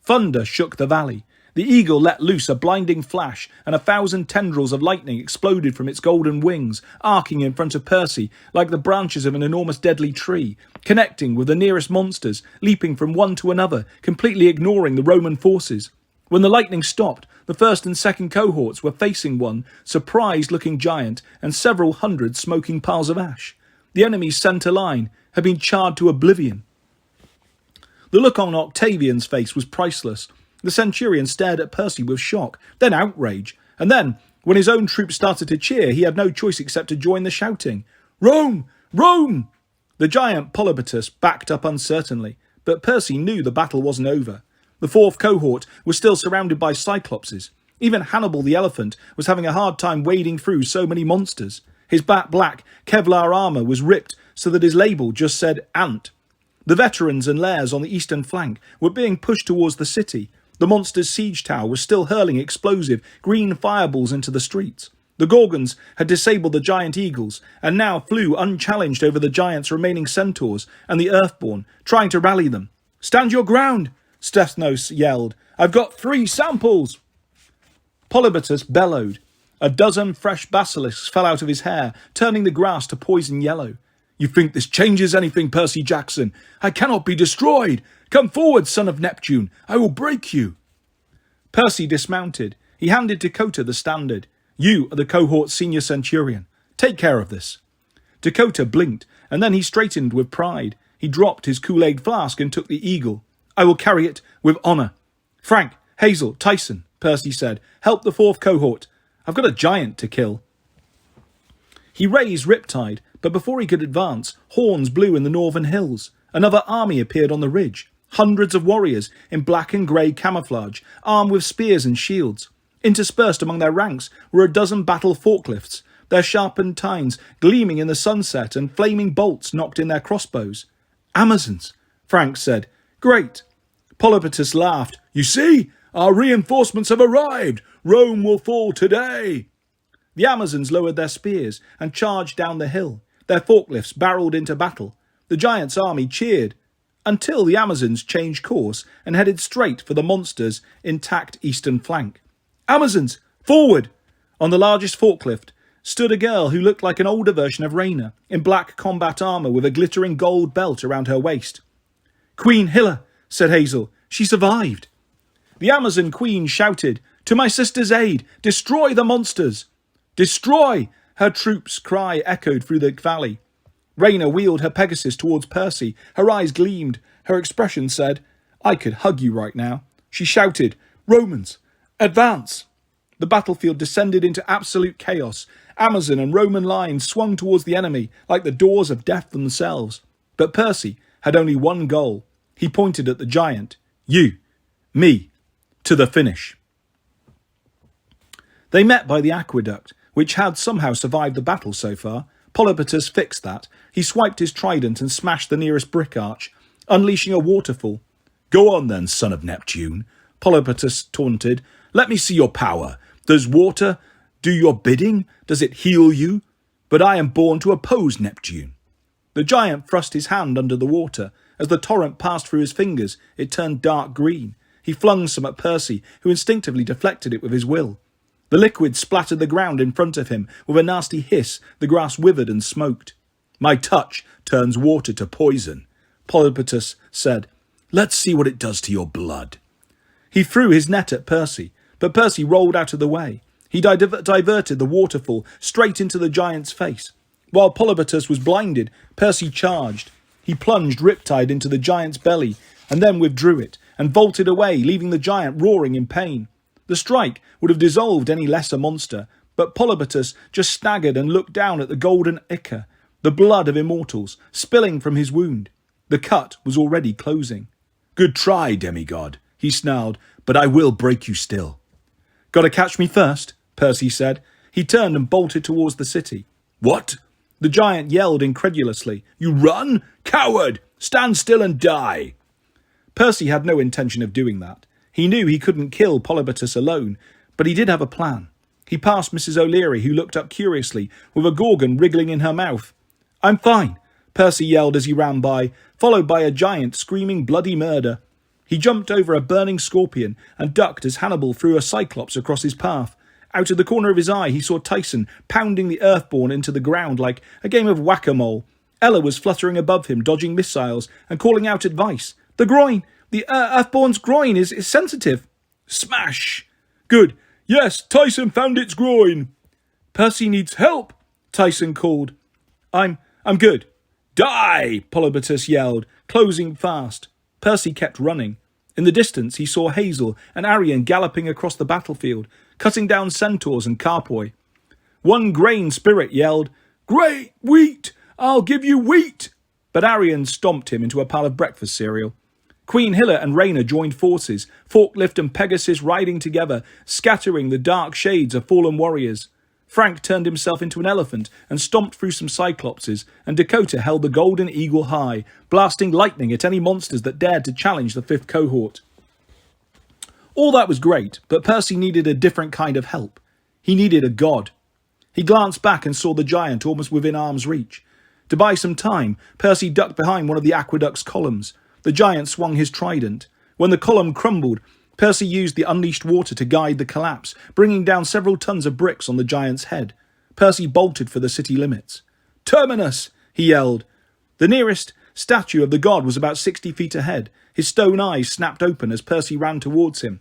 Thunder shook the valley. The eagle let loose a blinding flash, and 1,000 tendrils of lightning exploded from its golden wings, arcing in front of Percy like the branches of an enormous deadly tree, connecting with the nearest monsters, leaping from one to another, completely ignoring the Roman forces. When the lightning stopped, the 1st and 2nd cohorts were facing one surprised-looking giant and several hundred smoking piles of ash. The enemy's centre line had been charred to oblivion. The look on Octavian's face was priceless. The centurion stared at Percy with shock, then outrage, and then, when his own troops started to cheer, he had no choice except to join the shouting. "Rome! Rome!" The giant Polypotus backed up uncertainly, but Percy knew the battle wasn't over. The 4th cohort was still surrounded by cyclopses. Even Hannibal the elephant was having a hard time wading through so many monsters. His black Kevlar armour was ripped so that his label just said Ant. The veterans and lairs on the eastern flank were being pushed towards the city. The monster's siege tower was still hurling explosive green fireballs into the streets. The Gorgons had disabled the giant eagles and now flew unchallenged over the giant's remaining centaurs and the Earthborn, trying to rally them. "Stand your ground!" Stethnos yelled. "I've got 3 samples!" Polypotus bellowed. A dozen fresh basilisks fell out of his hair, turning the grass to poison yellow. "You think this changes anything, Percy Jackson? I cannot be destroyed! Come forward, son of Neptune! I will break you!" Percy dismounted. He handed Dakota the standard. "You are the cohort's senior centurion. Take care of this." Dakota blinked, and then he straightened with pride. He dropped his Kool-Aid flask and took the eagle. "I will carry it with honour." "Frank, Hazel, Tyson," Percy said, "help the 4th cohort. I've got a giant to kill." He raised Riptide, but before he could advance, horns blew in the northern hills. Another army appeared on the ridge. Hundreds of warriors in black and grey camouflage, armed with spears and shields. Interspersed among their ranks were a dozen battle forklifts, their sharpened tines gleaming in the sunset and flaming bolts knocked in their crossbows. "Amazons," Frank said. "Great." Polypotus laughed. "You see? Our reinforcements have arrived. Rome will fall today." The Amazons lowered their spears and charged down the hill. Their forklifts barreled into battle. The giant's army cheered, until the Amazons changed course and headed straight for the monster's intact eastern flank. "Amazons, forward!" On the largest forklift stood a girl who looked like an older version of Rayna, in black combat armour with a glittering gold belt around her waist. "Queen Hilla," said Hazel. "She survived." The Amazon queen shouted, "To my sister's aid! Destroy the monsters!" "Destroy!" Her troops' cry echoed through the valley. Rayna wheeled her Pegasus towards Percy. Her eyes gleamed. Her expression said, "I could hug you right now." She shouted, "Romans, advance!" The battlefield descended into absolute chaos. Amazon and Roman lines swung towards the enemy like the doors of death themselves. But Percy had only one goal. He pointed at the giant. "You, me, to the finish." They met by the aqueduct, which had somehow survived the battle so far. Polypotus fixed that. He swiped his trident and smashed the nearest brick arch, unleashing a waterfall. "Go on then, son of Neptune," Polypotus taunted. "Let me see your power. Does water do your bidding? Does it heal you? But I am born to oppose Neptune." The giant thrust his hand under the water. As the torrent passed through his fingers, it turned dark green. He flung some at Percy, who instinctively deflected it with his will. The liquid splattered the ground in front of him. With a nasty hiss, the grass withered and smoked. "My touch turns water to poison," Polypotus said. "Let's see what it does to your blood." He threw his net at Percy, but Percy rolled out of the way. He diverted the waterfall straight into the giant's face. While Polypotus was blinded, Percy charged. He plunged riptide into the giant's belly, and then withdrew it, and vaulted away, leaving the giant roaring in pain. The strike would have dissolved any lesser monster, but Polypotus just staggered and looked down at the golden ichor, the blood of immortals, spilling from his wound. The cut was already closing. "Good try, demigod," he snarled, "but I will break you still." "Gotta catch me first," Percy said. He turned and bolted towards the city. "What?" The giant yelled incredulously. "You run? Coward! Stand still and die!" Percy had no intention of doing that. He knew he couldn't kill Polypotus alone, but he did have a plan. He passed Mrs. O'Leary, who looked up curiously, with a gorgon wriggling in her mouth. "I'm fine," Percy yelled as he ran by, followed by a giant screaming bloody murder. He jumped over a burning scorpion and ducked as Hannibal threw a cyclops across his path. Out of the corner of his eye, he saw Tyson pounding the earthborn into the ground like a game of whack-a-mole. Ella was fluttering above him, dodging missiles and calling out advice. "The groin! The earthborn's groin is sensitive." Smash! "Good. Yes, Tyson found its groin." "Percy needs help," Tyson called. I'm good." "Die!" Polypotus yelled, closing fast. Percy kept running. In the distance, he saw Hazel and Arion galloping across the battlefield, cutting down centaurs and carpoi. One grain spirit yelled, "Great wheat! I'll give you wheat!" But Arion stomped him into a pile of breakfast cereal. Queen Hilla and Rayna joined forces, Forklift and Pegasus riding together, scattering the dark shades of fallen warriors. Frank turned himself into an elephant and stomped through some cyclopses, and Dakota held the golden eagle high, blasting lightning at any monsters that dared to challenge the 5th cohort. All that was great, but Percy needed a different kind of help. He needed a god. He glanced back and saw the giant almost within arm's reach. To buy some time, Percy ducked behind one of the aqueduct's columns. The giant swung his trident. When the column crumbled, Percy used the unleashed water to guide the collapse, bringing down several tons of bricks on the giant's head. Percy bolted for the city limits. "Terminus!" he yelled. The nearest statue of the god was about 60 feet ahead. His stone eyes snapped open as Percy ran towards him.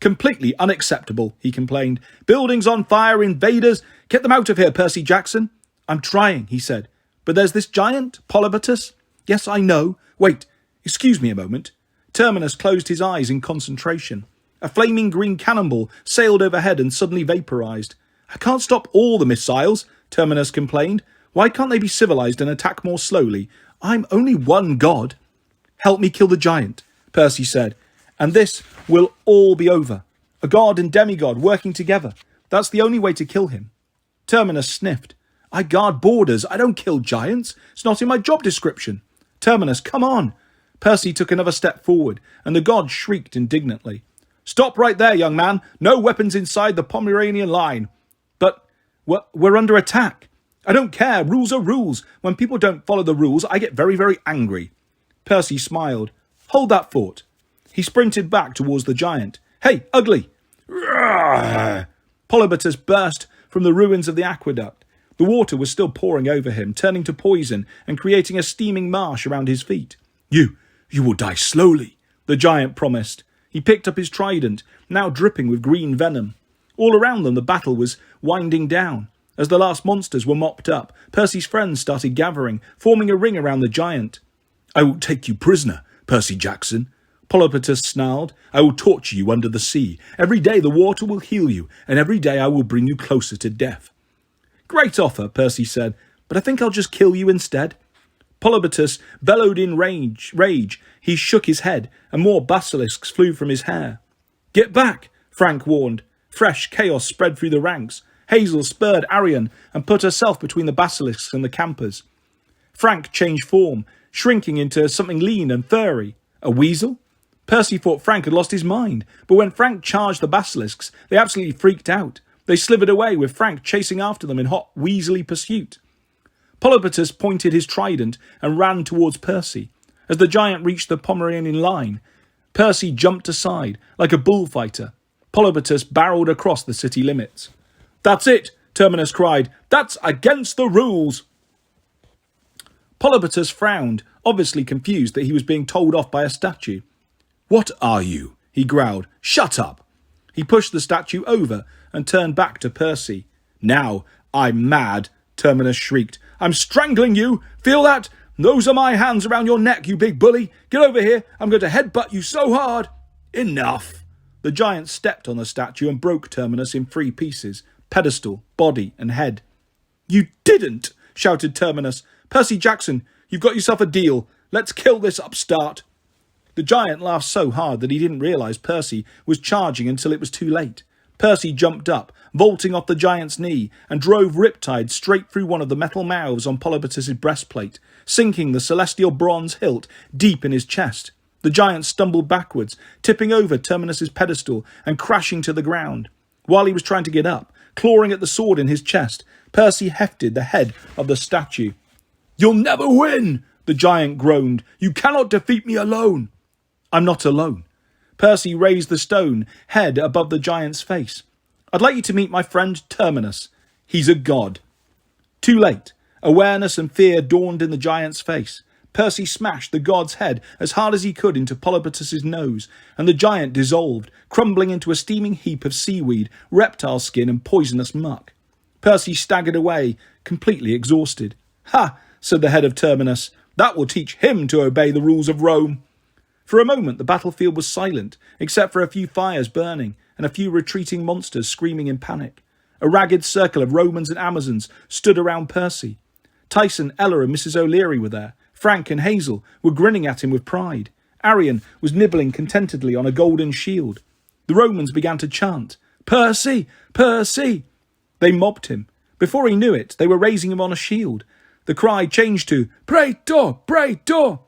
"Completely unacceptable," he complained. "Buildings on fire, invaders! Get them out of here, Percy Jackson!" "I'm trying," he said. "But there's this giant, Polypotus." "Yes, I know. Wait, excuse me a moment." Terminus closed his eyes in concentration. A flaming green cannonball sailed overhead and suddenly vaporized. "I can't stop all the missiles," Terminus complained. "Why can't they be civilized and attack more slowly? I'm only one god." "Help me kill the giant," Percy said, "and this will all be over. A god and demigod working together. That's the only way to kill him." Terminus sniffed. "I guard borders. I don't kill giants. It's not in my job description." "Terminus, come on." Percy took another step forward, and the god shrieked indignantly. "Stop right there, young man. No weapons inside the Pomeranian line." "But we're under attack." "I don't care. Rules are rules. When people don't follow the rules, I get very, very angry." Percy smiled. "Hold that thought." He sprinted back towards the giant. "Hey, ugly!" Rawr! Polypotus burst from the ruins of the aqueduct. The water was still pouring over him, turning to poison and creating a steaming marsh around his feet. You will die slowly," the giant promised. He picked up his trident, now dripping with green venom. All around them the battle was winding down. As the last monsters were mopped up, Percy's friends started gathering, forming a ring around the giant. "I will take you prisoner, Percy Jackson," Polypotus snarled. "I will torture you under the sea. Every day the water will heal you, and every day I will bring you closer to death." "Great offer," Percy said, "but I think I'll just kill you instead." Polypotus bellowed in rage. He shook his head, and more basilisks flew from his hair. "Get back," Frank warned. Fresh chaos spread through the ranks. Hazel spurred Arion and put herself between the basilisks and the campers. Frank changed form, shrinking into something lean and furry. A weasel? Percy thought Frank had lost his mind, but when Frank charged the basilisks, they absolutely freaked out. They slithered away, with Frank chasing after them in hot, weaselly pursuit. Polypotus pointed his trident and ran towards Percy. As the giant reached the Pomeranian line, Percy jumped aside like a bullfighter. Polypotus barreled across the city limits. "That's it," Terminus cried. "That's against the rules." Polypotus frowned, obviously confused that he was being told off by a statue. "What are you?" he growled. "Shut up." He pushed the statue over and turned back to Percy. "Now I'm mad," Terminus shrieked. "I'm strangling you. Feel that? Those are my hands around your neck, you big bully. Get over here. I'm going to headbutt you so hard." "Enough." The giant stepped on the statue and broke Terminus in 3 pieces. Pedestal, body, and head. "You didn't," shouted Terminus. "Percy Jackson, you've got yourself a deal. Let's kill this upstart." The giant laughed so hard that he didn't realise Percy was charging until it was too late. Percy jumped up, vaulting off the giant's knee, and drove Riptide straight through one of the metal mouths on Polypotus's breastplate, sinking the celestial bronze hilt deep in his chest. The giant stumbled backwards, tipping over Terminus's pedestal and crashing to the ground. While he was trying to get up, clawing at the sword in his chest, Percy hefted the head of the statue. "You'll never win," the giant groaned. "You cannot defeat me alone." "I'm not alone." Percy raised the stone head above the giant's face. "I'd like you to meet my friend Terminus. He's a god." Too late. Awareness and fear dawned in the giant's face. Percy smashed the god's head as hard as he could into Polypotus's nose, and the giant dissolved, crumbling into a steaming heap of seaweed, reptile skin, and poisonous muck. Percy staggered away, completely exhausted. "Ha!" said the head of Terminus. "That will teach him to obey the rules of Rome." For a moment the battlefield was silent, except for a few fires burning and a few retreating monsters screaming in panic. A ragged circle of Romans and Amazons stood around Percy. Tyson, Ella, and Mrs. O'Leary were there. Frank and Hazel were grinning at him with pride. Arion was nibbling contentedly on a golden shield. The Romans began to chant, "Percy! Percy!" They mobbed him. Before he knew it, they were raising him on a shield. The cry changed to, "Praetor! Praetor!"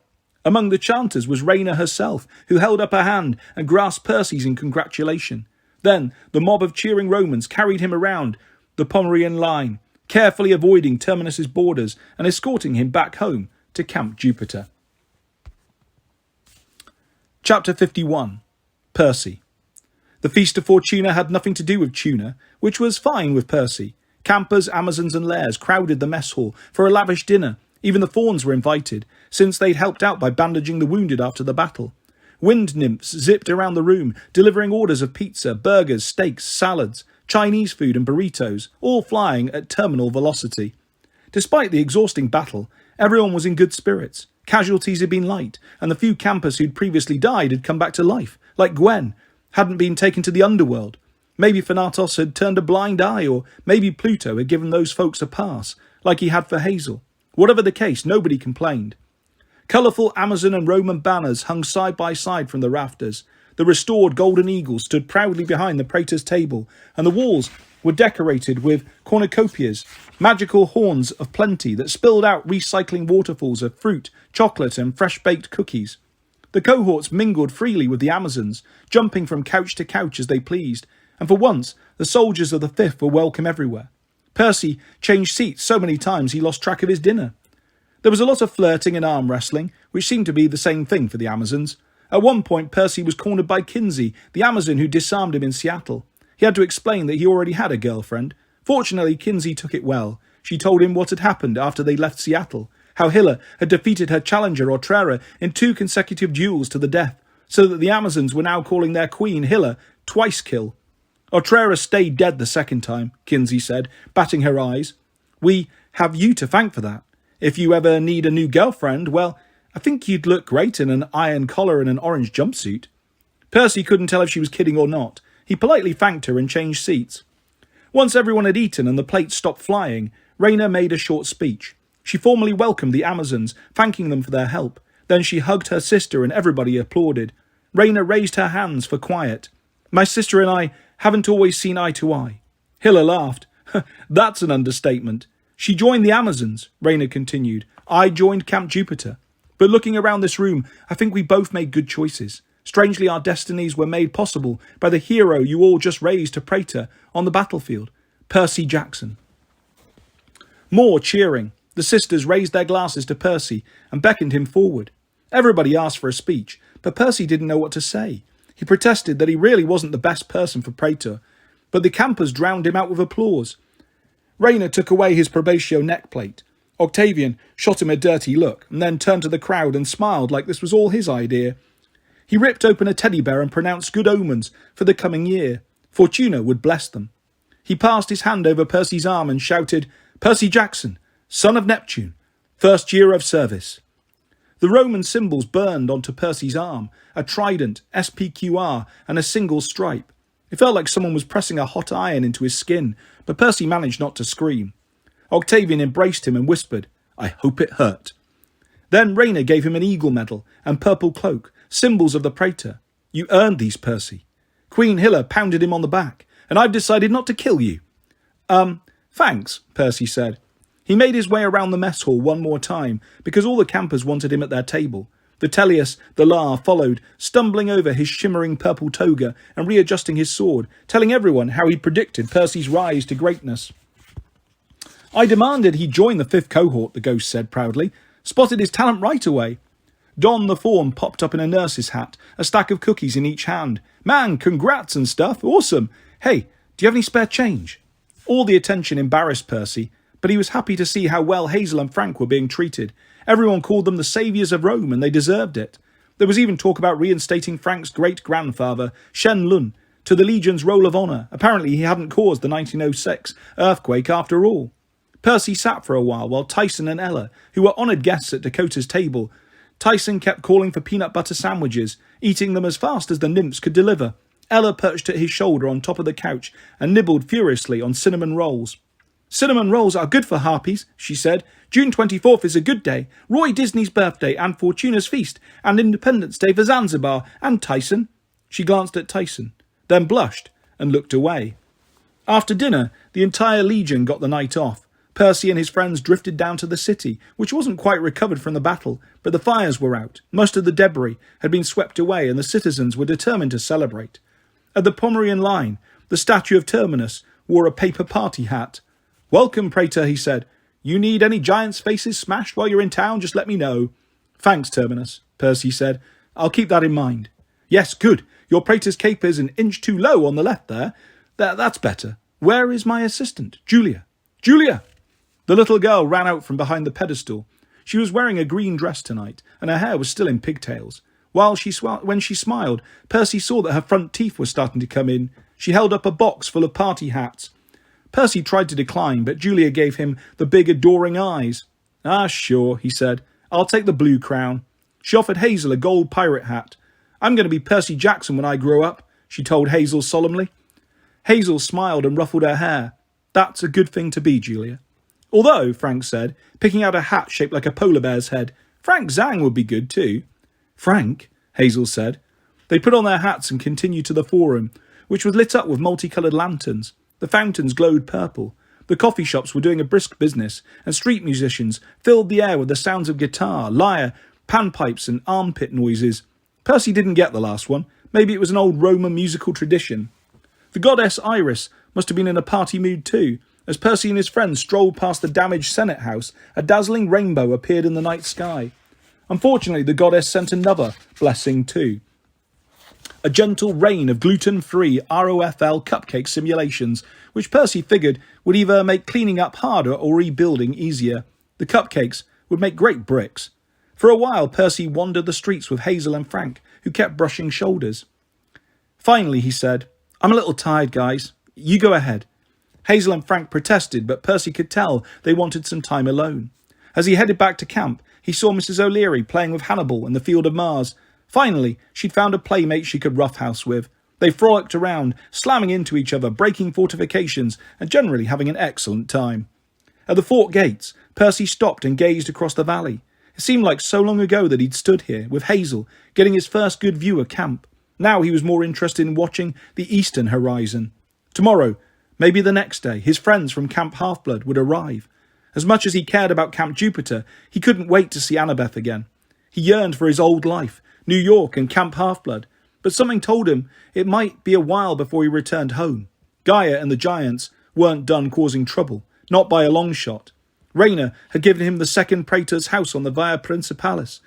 Among the chanters was Rhaena herself, who held up her hand and grasped Percy's in congratulation. Then the mob of cheering Romans carried him around the Pomeranian line, carefully avoiding Terminus's borders and escorting him back home to Camp Jupiter. Chapter 51. Percy. The Feast of Fortuna had nothing to do with tuna, which was fine with Percy. Campers, Amazons and Lairs crowded the mess hall for a lavish dinner. Even the fawns were invited, since they'd helped out by bandaging the wounded after the battle. Wind nymphs zipped around the room, delivering orders of pizza, burgers, steaks, salads, Chinese food and burritos, all flying at terminal velocity. Despite the exhausting battle, everyone was in good spirits. Casualties had been light, and the few campers who'd previously died had come back to life, like Gwen, hadn't been taken to the underworld. Maybe Thanatos had turned a blind eye, or maybe Pluto had given those folks a pass, like he had for Hazel. Whatever the case, nobody complained. Colourful Amazon and Roman banners hung side by side from the rafters. The restored golden eagle stood proudly behind the praetor's table, and the walls were decorated with cornucopias, magical horns of plenty that spilled out recycling waterfalls of fruit, chocolate and fresh-baked cookies. The cohorts mingled freely with the Amazons, jumping from couch to couch as they pleased, and for once the soldiers of the Fifth were welcome everywhere. Percy changed seats so many times he lost track of his dinner. There was a lot of flirting and arm wrestling, which seemed to be the same thing for the Amazons. At one point Percy was cornered by Kinsey, the Amazon who disarmed him in Seattle. He had to explain that he already had a girlfriend. Fortunately, Kinsey took it well. She told him what had happened after they left Seattle, how Hilla had defeated her challenger Outrera in 2 consecutive duels to the death, so that the Amazons were now calling their queen Hilla Twice-Kill. Otrera stayed dead the second time, Kinsey said, batting her eyes. We have you to thank for that. If you ever need a new girlfriend, well, I think you'd look great in an iron collar and an orange jumpsuit. Percy couldn't tell if she was kidding or not. He politely thanked her and changed seats. Once everyone had eaten and the plates stopped flying, Raina made a short speech. She formally welcomed the Amazons, thanking them for their help. Then she hugged her sister and everybody applauded. Raina raised her hands for quiet. My sister and I haven't always seen eye to eye. Hilla laughed. That's an understatement. She joined the Amazons, Raina continued. I joined Camp Jupiter. But looking around this room, I think we both made good choices. Strangely, our destinies were made possible by the hero you all just raised to praetor on the battlefield, Percy Jackson. More cheering. The sisters raised their glasses to Percy and beckoned him forward. Everybody asked for a speech, but Percy didn't know what to say. He protested that he really wasn't the best person for praetor, but the campers drowned him out with applause. Raina took away his probatio neckplate. Octavian shot him a dirty look and then turned to the crowd and smiled like this was all his idea. He ripped open a teddy bear and pronounced good omens for the coming year. Fortuna would bless them. He passed his hand over Percy's arm and shouted, Percy Jackson, son of Neptune, first year of service. The Roman symbols burned onto Percy's arm, a trident, SPQR, and a single stripe. It felt like someone was pressing a hot iron into his skin, but Percy managed not to scream. Octavian embraced him and whispered, I hope it hurt. Then Raina gave him an eagle medal and purple cloak, symbols of the praetor. You earned these, Percy. Queen Hilla pounded him on the back, and I've decided not to kill you. Thanks, Percy said. He made his way around the mess hall one more time, because all the campers wanted him at their table. Vitellius, the Lar, followed, stumbling over his shimmering purple toga and readjusting his sword, telling everyone how he'd predicted Percy's rise to greatness. I demanded he join the 5th cohort, the ghost said proudly. Spotted his talent right away. Don the Fawn popped up in a nurse's hat, a stack of cookies in each hand. Man, congrats and stuff, awesome. Hey, do you have any spare change? All the attention embarrassed Percy, but he was happy to see how well Hazel and Frank were being treated. Everyone called them the saviours of Rome, and they deserved it. There was even talk about reinstating Frank's great-grandfather, Shen Lun, to the Legion's Roll of Honour. Apparently he hadn't caused the 1906 earthquake after all. Percy sat for a while Tyson and Ella, who were honoured guests at Dakota's table. Tyson kept calling for peanut butter sandwiches, eating them as fast as the nymphs could deliver. Ella perched at his shoulder on top of the couch and nibbled furiously on cinnamon rolls. Cinnamon rolls are good for harpies, she said. June 24th is a good day. Roy Disney's birthday and Fortuna's feast and Independence Day for Zanzibar and Tyson. She glanced at Tyson, then blushed and looked away. After dinner, the entire Legion got the night off. Percy and his friends drifted down to the city, which wasn't quite recovered from the battle, but the fires were out. Most of the debris had been swept away and the citizens were determined to celebrate. At the Pomerian line, the statue of Terminus wore a paper party hat. Welcome, Praetor, he said. You need any giants' faces smashed while you're in town, just let me know. Thanks, Terminus, Percy said. I'll keep that in mind. Yes, good. Your Praetor's cape is an inch too low on the left there. That's better. Where is my assistant, Julia? Julia! The little girl ran out from behind the pedestal. She was wearing a green dress tonight, and her hair was still in pigtails. When she smiled, Percy saw that her front teeth were starting to come in. She held up a box full of party hats. Percy tried to decline, but Julia gave him the big adoring eyes. Ah, sure, he said. I'll take the blue crown. She offered Hazel a gold pirate hat. I'm going to be Percy Jackson when I grow up, she told Hazel solemnly. Hazel smiled and ruffled her hair. That's a good thing to be, Julia. Although, Frank said, picking out a hat shaped like a polar bear's head, Frank Zhang would be good too. Frank, Hazel said. They put on their hats and continued to the forum, which was lit up with multicoloured lanterns. The fountains glowed purple. The coffee shops were doing a brisk business, and street musicians filled the air with the sounds of guitar, lyre, panpipes and armpit noises. Percy didn't get the last one. Maybe it was an old Roman musical tradition. The goddess Iris must have been in a party mood too. As Percy and his friends strolled past the damaged Senate House, a dazzling rainbow appeared in the night sky. Unfortunately, the goddess sent another blessing too. A gentle rain of gluten-free ROFL cupcake simulations, which Percy figured would either make cleaning up harder or rebuilding easier. The cupcakes would make great bricks. For a while, Percy wandered the streets with Hazel and Frank, who kept brushing shoulders. Finally, he said, I'm a little tired, guys. You go ahead. Hazel and Frank protested, but Percy could tell they wanted some time alone. As he headed back to camp, he saw Mrs. O'Leary playing with Hannibal in the Field of Mars. Finally, she'd found a playmate she could roughhouse with. They frolicked around, slamming into each other, breaking fortifications, and generally having an excellent time. At the fort gates, Percy stopped and gazed across the valley. It seemed like so long ago that he'd stood here, with Hazel, getting his first good view of camp. Now he was more interested in watching the eastern horizon. Tomorrow, maybe the next day, his friends from Camp Half-Blood would arrive. As much as he cared about Camp Jupiter, he couldn't wait to see Annabeth again. He yearned for his old life, New York and Camp Half-Blood, but something told him it might be a while before he returned home. Gaia and the giants weren't done causing trouble, not by a long shot. Rayna had given him the second praetor's house on the Via Principalis,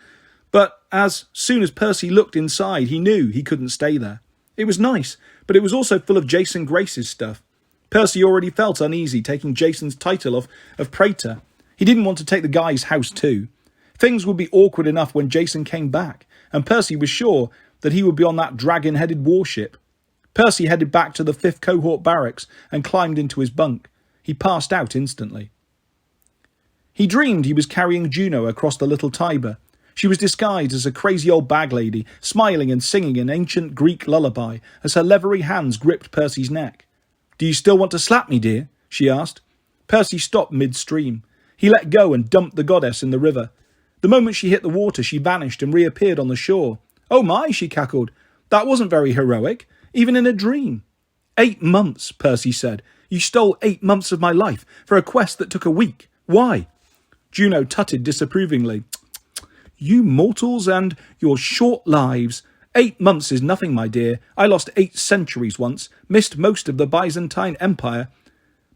but as soon as Percy looked inside, he knew he couldn't stay there. It was nice, but it was also full of Jason Grace's stuff. Percy already felt uneasy taking Jason's title of praetor. He didn't want to take the guy's house too. Things would be awkward enough when Jason came back, and Percy was sure that he would be on that dragon-headed warship. Percy headed back to the 5th Cohort barracks and climbed into his bunk. He passed out instantly. He dreamed he was carrying Juno across the little Tiber. She was disguised as a crazy old bag lady, smiling and singing an ancient Greek lullaby as her leathery hands gripped Percy's neck. "Do you still want to slap me, dear?" she asked. Percy stopped midstream. He let go and dumped the goddess in the river. The moment she hit the water, she vanished and reappeared on the shore. "Oh my," she cackled. "That wasn't very heroic, even in a dream." 8 months, Percy said. "You stole 8 months of my life for a quest that took a week. Why?" Juno tutted disapprovingly. "You mortals and your short lives. 8 months is nothing, my dear. I lost 8 centuries once, missed most of the Byzantine Empire."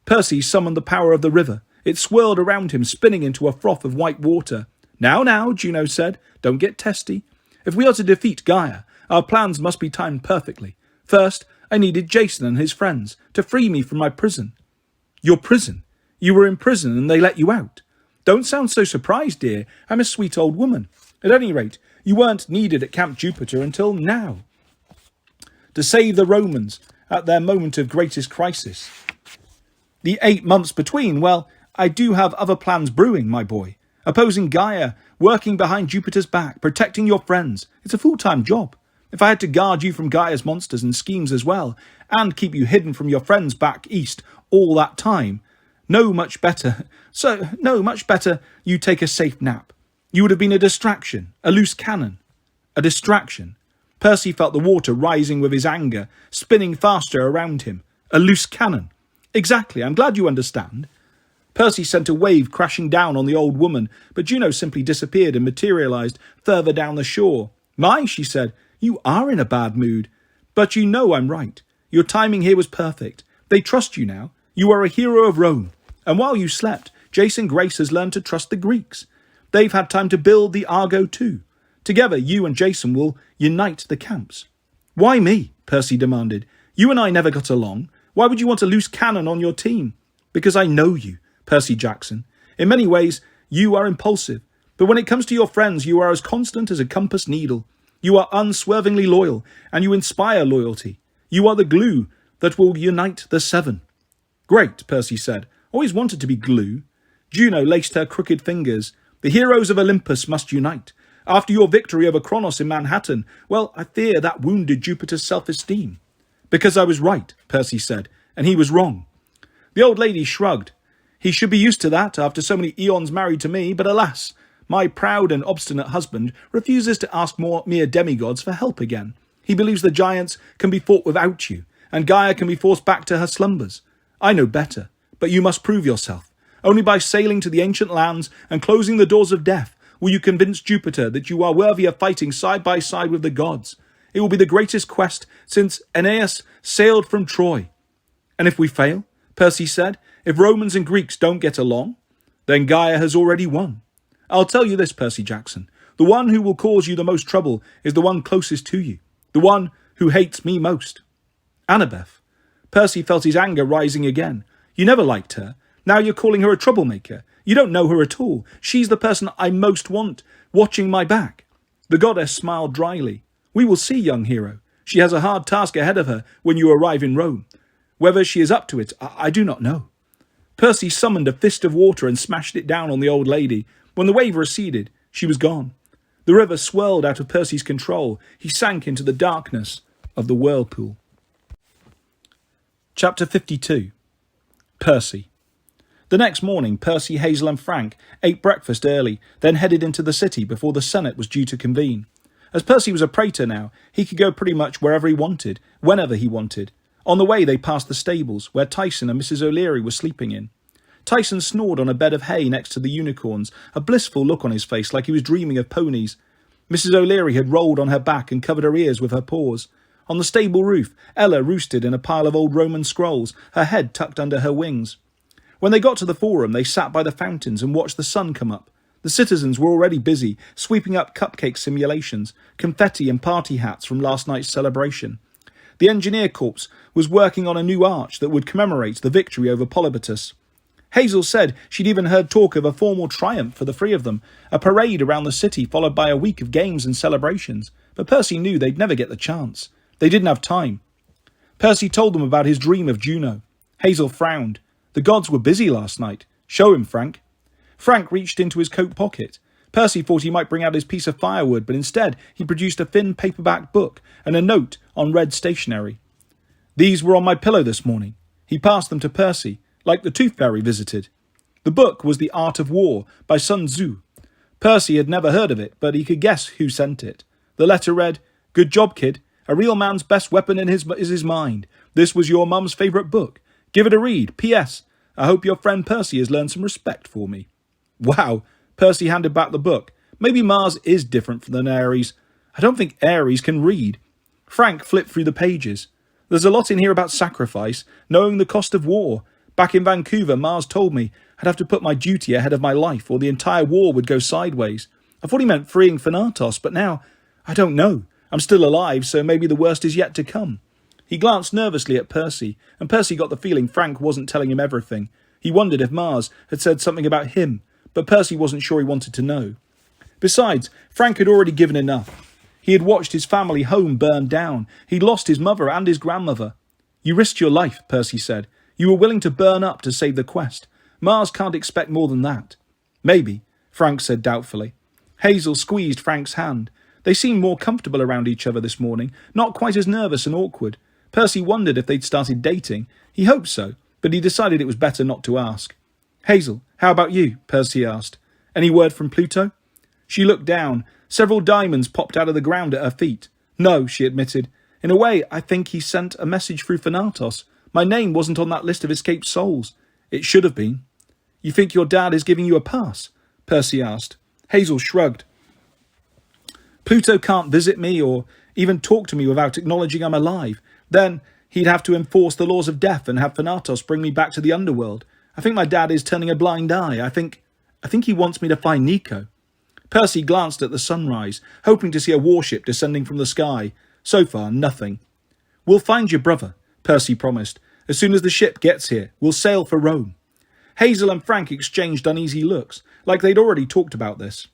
Percy summoned the power of the river. It swirled around him, spinning into a froth of white water. Now, Juno said. "Don't get testy. If we are to defeat Gaia, our plans must be timed perfectly. First, I needed Jason and his friends to free me from my prison." "Your prison? You were in prison and they let you out?" "Don't sound so surprised, dear. I'm a sweet old woman. At any rate, you weren't needed at Camp Jupiter until now, to save the Romans at their moment of greatest crisis. The 8 months between, well, I do have other plans brewing, my boy. Opposing Gaia, working behind Jupiter's back, protecting your friends. It's a full-time job. If I had to guard you from Gaia's monsters and schemes as well, and keep you hidden from your friends back east all that time, much better you take a safe nap. You would have been a distraction, a loose cannon." A distraction. Percy felt the water rising with his anger, spinning faster around him. A loose cannon. Exactly, I'm glad you understand. Percy sent a wave crashing down on the old woman, but Juno simply disappeared and materialised further down the shore. "My," she said, "you are in a bad mood. But you know I'm right. Your timing here was perfect. They trust you now. You are a hero of Rome. And while you slept, Jason Grace has learned to trust the Greeks. They've had time to build the Argo too. Together, you and Jason will unite the camps." "Why me?" Percy demanded. "You and I never got along. Why would you want a loose cannon on your team?" "Because I know you, Percy Jackson. In many ways, you are impulsive. But when it comes to your friends, you are as constant as a compass needle. You are unswervingly loyal, and you inspire loyalty. You are the glue that will unite the 7. "Great," Percy said. "Always wanted to be glue." Juno laced her crooked fingers. "The heroes of Olympus must unite. After your victory over Kronos in Manhattan, well, I fear that wounded Jupiter's self-esteem." "Because I was right," Percy said, "and he was wrong." The old lady shrugged. "He should be used to that after so many eons married to me, but alas, my proud and obstinate husband refuses to ask more mere demigods for help again. He believes the giants can be fought without you, and Gaia can be forced back to her slumbers. I know better, but you must prove yourself. Only by sailing to the ancient lands and closing the doors of death will you convince Jupiter that you are worthy of fighting side by side with the gods. It will be the greatest quest since Aeneas sailed from Troy." "And if we fail," Percy said, "if Romans and Greeks don't get along, then Gaia has already won. I'll tell you this, Percy Jackson. The one who will cause you the most trouble is the one closest to you, the one who hates me most." "Annabeth." Percy felt his anger rising again. "You never liked her. Now you're calling her a troublemaker. You don't know her at all. She's the person I most want watching my back." The goddess smiled dryly. "We will see, young hero. She has a hard task ahead of her when you arrive in Rome. Whether she is up to it, I do not know. Percy summoned a fist of water and smashed it down on the old lady. When the wave receded, she was gone. The river swirled out of Percy's control. He sank into the darkness of the whirlpool. Chapter 52. Percy. The next morning, Percy, Hazel and Frank ate breakfast early, then headed into the city before the Senate was due to convene. As Percy was a praetor now, he could go pretty much wherever he wanted, whenever he wanted. On the way, they passed the stables, where Tyson and Mrs. O'Leary were sleeping in. Tyson snored on a bed of hay next to the unicorns, a blissful look on his face like he was dreaming of ponies. Mrs. O'Leary had rolled on her back and covered her ears with her paws. On the stable roof, Ella roosted in a pile of old Roman scrolls, her head tucked under her wings. When they got to the forum, they sat by the fountains and watched the sun come up. The citizens were already busy, sweeping up cupcake simulations, confetti and party hats from last night's celebration. The engineer corps was working on a new arch that would commemorate the victory over Polybatus. Hazel said she'd even heard talk of a formal triumph for the three of them, a parade around the city followed by a week of games and celebrations, but Percy knew they'd never get the chance. They didn't have time. Percy told them about his dream of Juno. Hazel frowned. The gods were busy last night. Show him, Frank. Frank reached into his coat pocket. Percy thought he might bring out his piece of firewood, but instead he produced a thin paperback book and a note on red stationery. These were on my pillow this morning. He passed them to Percy, like the tooth fairy visited. The book was The Art of War by Sun Tzu. Percy had never heard of it, but he could guess who sent it. The letter read, "Good job, kid. A real man's best weapon is his mind. This was your mum's favourite book. Give it a read. P.S. I hope your friend Percy has learned some respect for me." Wow, Percy handed back the book. Maybe Mars is different than Ares. I don't think Ares can read. Frank flipped through the pages. There's a lot in here about sacrifice, knowing the cost of war. Back in Vancouver, Mars told me I'd have to put my duty ahead of my life or the entire war would go sideways. I thought he meant freeing Thanatos, but now, I don't know. I'm still alive, so maybe the worst is yet to come. He glanced nervously at Percy, and Percy got the feeling Frank wasn't telling him everything. He wondered if Mars had said something about him, but Percy wasn't sure he wanted to know. Besides, Frank had already given enough. He had watched his family home burn down. He'd lost his mother and his grandmother. You risked your life, Percy said. You were willing to burn up to save the quest. Mars can't expect more than that. Maybe, Frank said doubtfully. Hazel squeezed Frank's hand. They seemed more comfortable around each other this morning, not quite as nervous and awkward. Percy wondered if they'd started dating. He hoped so, but he decided it was better not to ask. Hazel, how about you? Percy asked. Any word from Pluto? She looked down. Several diamonds popped out of the ground at her feet. No, she admitted. In a way, I think he sent a message through Thanatos. My name wasn't on that list of escaped souls. It should have been. You think your dad is giving you a pass? Percy asked. Hazel shrugged. Pluto can't visit me or even talk to me without acknowledging I'm alive. Then he'd have to enforce the laws of death and have Thanatos bring me back to the underworld. I think my dad is turning a blind eye. I think he wants me to find Nico. Percy glanced at the sunrise, hoping to see a warship descending from the sky. So far, nothing. We'll find your brother, Percy promised. As soon as the ship gets here, we'll sail for Rome. Hazel and Frank exchanged uneasy looks, like they'd already talked about this.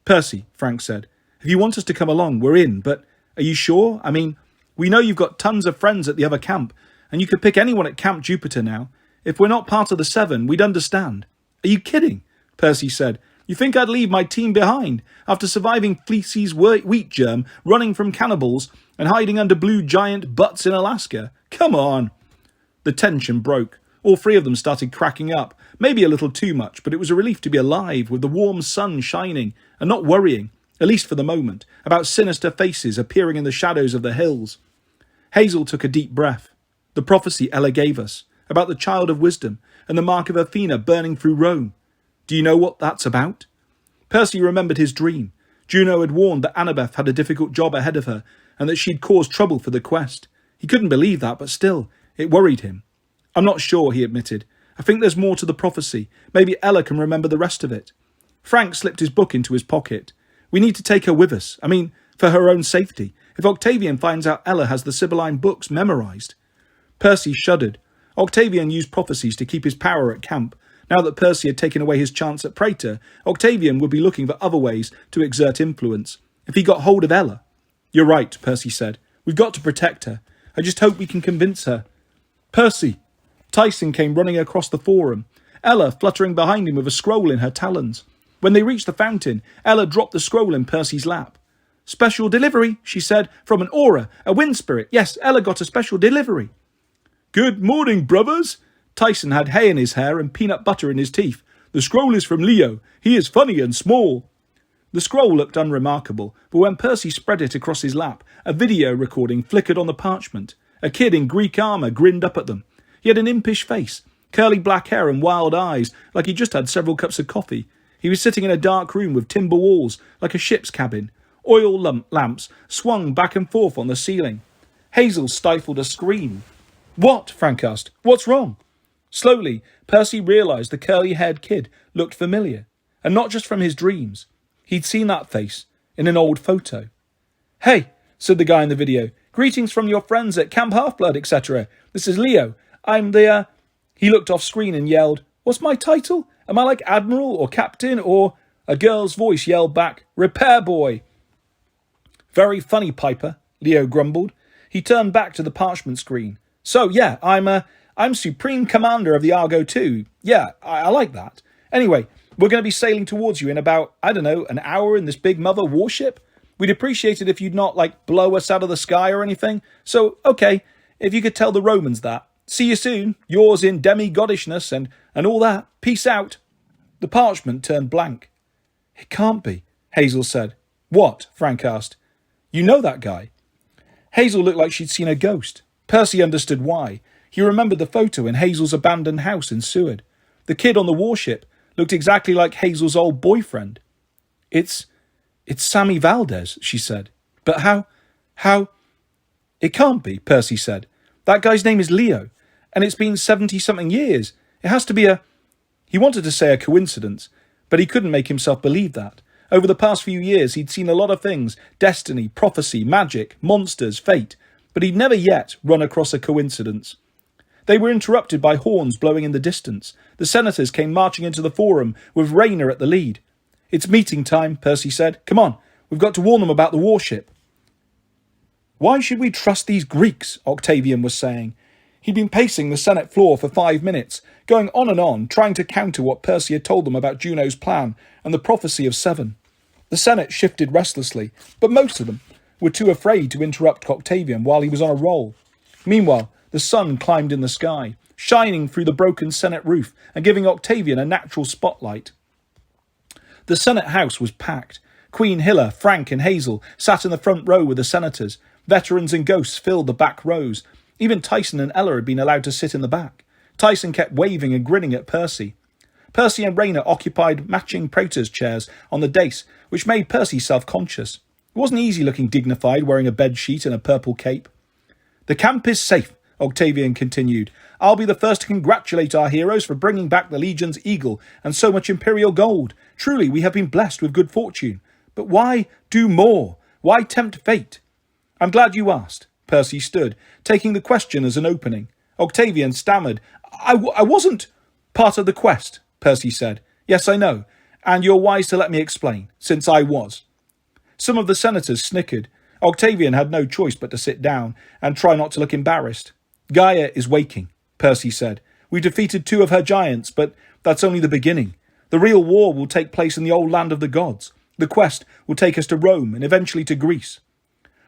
Percy, Frank said, if you want us to come along, we're in, but are you sure? I mean, we know you've got tons of friends at the other camp, and you could pick anyone at Camp Jupiter now. If we're not part of the Seven, we'd understand. Are you kidding? Percy said. You think I'd leave my team behind after surviving Fleecy's wheat germ, running from cannibals, and hiding under blue giant butts in Alaska? Come on. The tension broke. All three of them started cracking up, maybe a little too much, but it was a relief to be alive with the warm sun shining and not worrying, at least for the moment, about sinister faces appearing in the shadows of the hills. Hazel took a deep breath. The prophecy Ella gave us, about the child of wisdom and the mark of Athena burning through Rome. Do you know what that's about? Percy remembered his dream. Juno had warned that Annabeth had a difficult job ahead of her and that she'd caused trouble for the quest. He couldn't believe that, but still, it worried him. I'm not sure, he admitted. I think there's more to the prophecy. Maybe Ella can remember the rest of it. Frank slipped his book into his pocket. We need to take her with us. I mean, for her own safety. If Octavian finds out Ella has the Sibylline books memorised. Percy shuddered. Octavian used prophecies to keep his power at camp. Now that Percy had taken away his chance at Praetor, Octavian would be looking for other ways to exert influence. If he got hold of Ella. You're right, Percy said. We've got to protect her. I just hope we can convince her. Percy! Tyson came running across the forum, Ella fluttering behind him with a scroll in her talons. When they reached the fountain, Ella dropped the scroll in Percy's lap. Special delivery, she said, from an aura, a wind spirit. Yes, Ella got a special delivery. Good morning, brothers. Tyson had hay in his hair and peanut butter in his teeth. The scroll is from Leo. He is funny and small. The scroll looked unremarkable, but when Percy spread it across his lap, a video recording flickered on the parchment. A kid in Greek armour grinned up at them. He had an impish face, curly black hair and wild eyes, like he just had several cups of coffee. He was sitting in a dark room with timber walls, like a ship's cabin. Oil lamps swung back and forth on the ceiling. Hazel stifled a scream. What? Frank asked. What's wrong? Slowly, Percy realised the curly-haired kid looked familiar, and not just from his dreams. He'd seen that face in an old photo. Hey, said the guy in the video. Greetings from your friends at Camp Half-Blood, etc. This is Leo. I'm the, He looked off screen and yelled, What's my title? Am I like Admiral or Captain or... A girl's voice yelled back, Repair boy. Very funny, Piper, Leo grumbled. He turned back to the parchment screen. So, yeah, I'm Supreme Commander of the Argo 2. Yeah, I like that. Anyway, we're going to be sailing towards you in about, an hour in this big mother warship. We'd appreciate it if you'd not, blow us out of the sky or anything. So, okay, if you could tell the Romans that. See you soon. Yours in demi-goddishness and all that. Peace out. The parchment turned blank. It can't be, Hazel said. What? Frank asked. You know that guy? Hazel looked like she'd seen a ghost. Percy understood why. He remembered the photo in Hazel's abandoned house in Seward. The kid on the warship looked exactly like Hazel's old boyfriend. It's Sammy Valdez, she said. But how? It can't be, Percy said. That guy's name is Leo, and it's been 70-something years. It has to be He wanted to say a coincidence, but he couldn't make himself believe that. Over the past few years, he'd seen a lot of things, destiny, prophecy, magic, monsters, fate, but he'd never yet run across a coincidence. They were interrupted by horns blowing in the distance. The senators came marching into the forum, with Rayner at the lead. It's meeting time, Percy said. Come on, we've got to warn them about the warship. Why should we trust these Greeks? Octavian was saying. He'd been pacing the Senate floor for 5 minutes, going on and on, trying to counter what Percy had told them about Juno's plan and the prophecy of 7. The Senate shifted restlessly, but most of them were too afraid to interrupt Octavian while he was on a roll. Meanwhile, the sun climbed in the sky, shining through the broken Senate roof and giving Octavian a natural spotlight. The Senate house was packed. Queen Hilla, Frank and Hazel sat in the front row with the senators. Veterans and ghosts filled the back rows. Even Tyson and Ella had been allowed to sit in the back. Tyson kept waving and grinning at Percy. Percy and Rayner occupied matching praetor's chairs on the dais, which made Percy self-conscious. It wasn't easy looking dignified, wearing a bedsheet and a purple cape. The camp is safe, Octavian continued. I'll be the first to congratulate our heroes for bringing back the Legion's eagle and so much imperial gold. Truly, we have been blessed with good fortune. But why do more? Why tempt fate? I'm glad you asked. Percy stood, taking the question as an opening. Octavian stammered. I wasn't part of the quest, Percy said. Yes, I know, and you're wise to let me explain, since I was. Some of the senators snickered. Octavian had no choice but to sit down and try not to look embarrassed. Gaia is waking, Percy said. We defeated 2 of her giants, but that's only the beginning. The real war will take place in the old land of the gods. The quest will take us to Rome and eventually to Greece.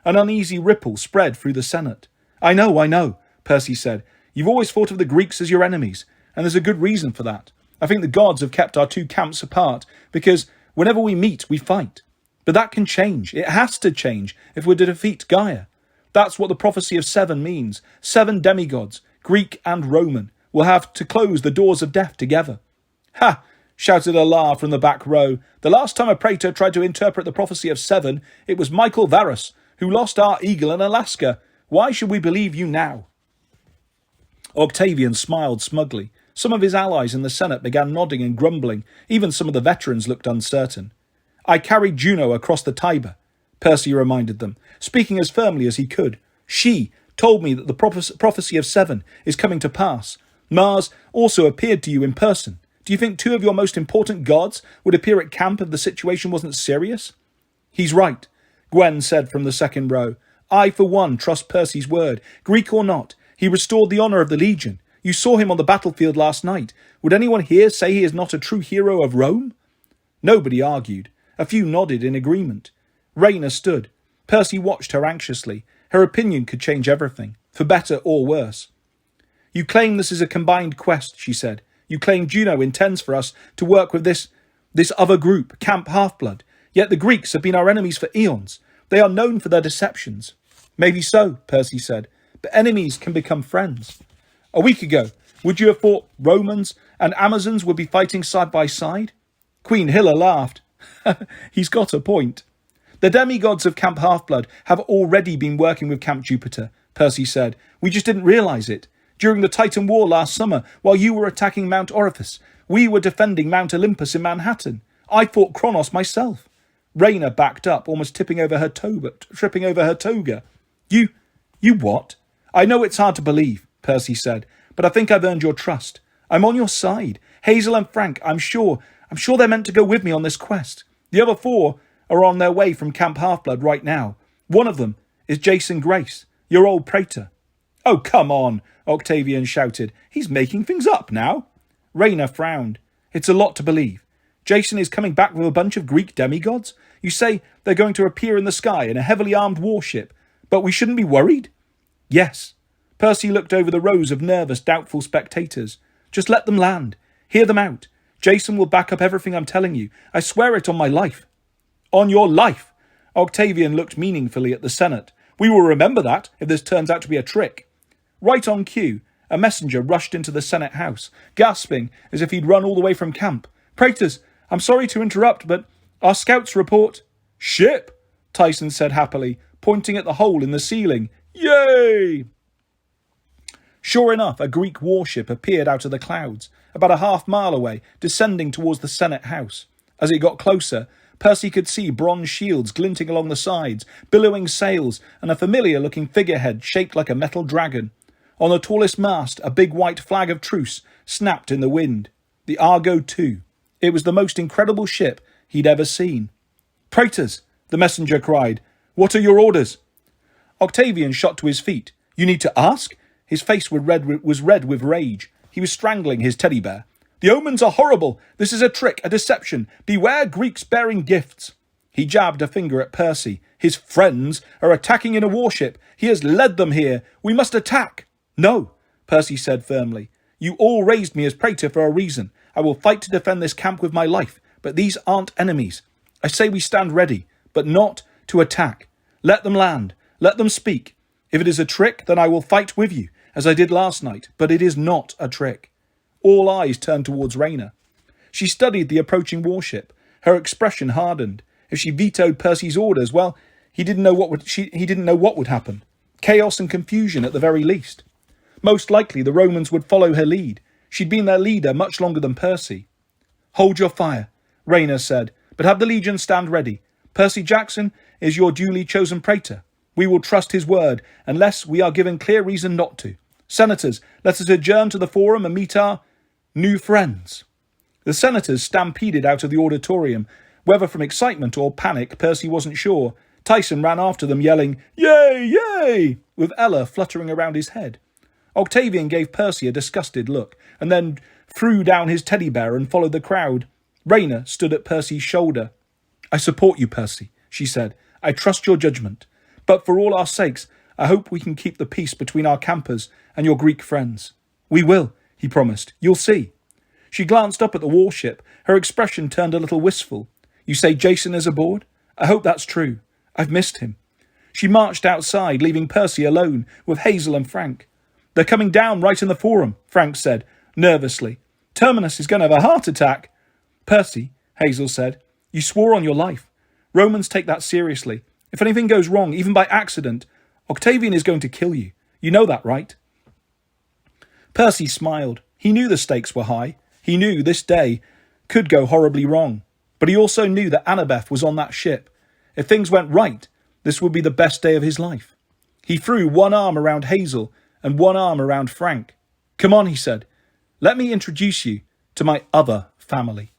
An uneasy ripple spread through the Senate. I know, Percy said. You've always thought of the Greeks as your enemies, and there's a good reason for that. I think the gods have kept our 2 camps apart, because whenever we meet, we fight. But that can change. It has to change if we're to defeat Gaia. That's what the prophecy of 7 means. 7 demigods, Greek and Roman, will have to close the doors of death together. Ha! Shouted a laugh from the back row. The last time a praetor tried to interpret the prophecy of 7, it was Michael Varus, who lost our eagle in Alaska. Why should we believe you now? Octavian smiled smugly. Some of his allies in the Senate began nodding and grumbling. Even some of the veterans looked uncertain. I carried Juno across the Tiber, Percy reminded them, speaking as firmly as he could. She told me that the prophecy of 7 is coming to pass. Mars also appeared to you in person. Do you think 2 of your most important gods would appear at camp if the situation wasn't serious? He's right, Gwen said from the second row. I, for one, trust Percy's word. Greek or not, he restored the honour of the Legion. You saw him on the battlefield last night. Would anyone here say he is not a true hero of Rome?" Nobody argued. A few nodded in agreement. Rayna stood. Percy watched her anxiously. Her opinion could change everything, for better or worse. "You claim this is a combined quest," she said. "You claim Juno intends for us to work with this other group, Camp Half-Blood. Yet the Greeks have been our enemies for eons. They are known for their deceptions." "Maybe so," Percy said, "but enemies can become friends. A week ago, would you have thought Romans and Amazons would be fighting side by side?" Queen Hilla laughed. "He's got a point." "The demigods of Camp Half-Blood have already been working with Camp Jupiter," Percy said. "We just didn't realise it. During the Titan War last summer, while you were attacking Mount Orifice, we were defending Mount Olympus in Manhattan. I fought Kronos myself." Rayna backed up, almost tripping over her toga. You what?" "I know it's hard to believe," Percy said, "but I think I've earned your trust. I'm on your side. Hazel and Frank, I'm sure they're meant to go with me on this quest. The other 4 are on their way from Camp Half-Blood right now. One of them is Jason Grace, your old praetor." "Oh, come on," Octavian shouted. "He's making things up now." Rayna frowned. "It's a lot to believe. Jason is coming back with a bunch of Greek demigods? You say they're going to appear in the sky in a heavily armed warship, but we shouldn't be worried?" "Yes." Percy looked over the rows of nervous, doubtful spectators. "Just let them land. Hear them out. Jason will back up everything I'm telling you. I swear it on my life." "On your life?" Octavian looked meaningfully at the Senate. "We will remember that if this turns out to be a trick." Right on cue, a messenger rushed into the Senate house, gasping as if he'd run all the way from camp. "Praetors, I'm sorry to interrupt, but our scouts report—" "Ship," Tyson said happily, pointing at the hole in the ceiling. "Yay!" Sure enough, a Greek warship appeared out of the clouds, about a half-mile away, descending towards the Senate house. As it got closer, Percy could see bronze shields glinting along the sides, billowing sails, and a familiar-looking figurehead shaped like a metal dragon. On the tallest mast, a big white flag of truce snapped in the wind. The Argo II. It was the most incredible ship he'd ever seen. "Praetors," the messenger cried, "what are your orders?" Octavian shot to his feet. "You need to ask?" His face was red with rage. He was strangling his teddy bear. "The omens are horrible. This is a trick, a deception. Beware Greeks bearing gifts." He jabbed a finger at Percy. "His friends are attacking in a warship. He has led them here. We must attack." "No," Percy said firmly. "You all raised me as praetor for a reason. I will fight to defend this camp with my life, but these aren't enemies. I say we stand ready, but not to attack. Let them land. Let them speak. If it is a trick, then I will fight with you, as I did last night, but it is not a trick." All eyes turned towards Rayna. She studied the approaching warship. Her expression hardened. If she vetoed Percy's orders, well, he didn't know what would happen. Chaos and confusion at the very least. Most likely the Romans would follow her lead. She'd been their leader much longer than Percy. "Hold your fire," Rayna said, "but have the legion stand ready. Percy Jackson is your duly chosen praetor. We will trust his word, unless we are given clear reason not to. Senators, let us adjourn to the forum and meet our new friends." The senators stampeded out of the auditorium. Whether from excitement or panic, Percy wasn't sure. Tyson ran after them, yelling, "Yay, yay!" with Ella fluttering around his head. Octavian gave Percy a disgusted look, and then threw down his teddy bear and followed the crowd. Rayna stood at Percy's shoulder. "I support you, Percy," she said. "I trust your judgment. But for all our sakes, I hope we can keep the peace between our campers and your Greek friends." "We will," he promised. "You'll see." She glanced up at the warship. Her expression turned a little wistful. "You say Jason is aboard? I hope that's true. I've missed him." She marched outside, leaving Percy alone with Hazel and Frank. "They're coming down right in the forum," Frank said, nervously. "Terminus is going to have a heart attack." "Percy," Hazel said, "you swore on your life. Romans take that seriously. If anything goes wrong, even by accident, Octavian is going to kill you. You know that, right?" Percy smiled. He knew the stakes were high. He knew this day could go horribly wrong. But he also knew that Annabeth was on that ship. If things went right, this would be the best day of his life. He threw one arm around Hazel and one arm around Frank. "Come on," he said. "Let me introduce you to my other family."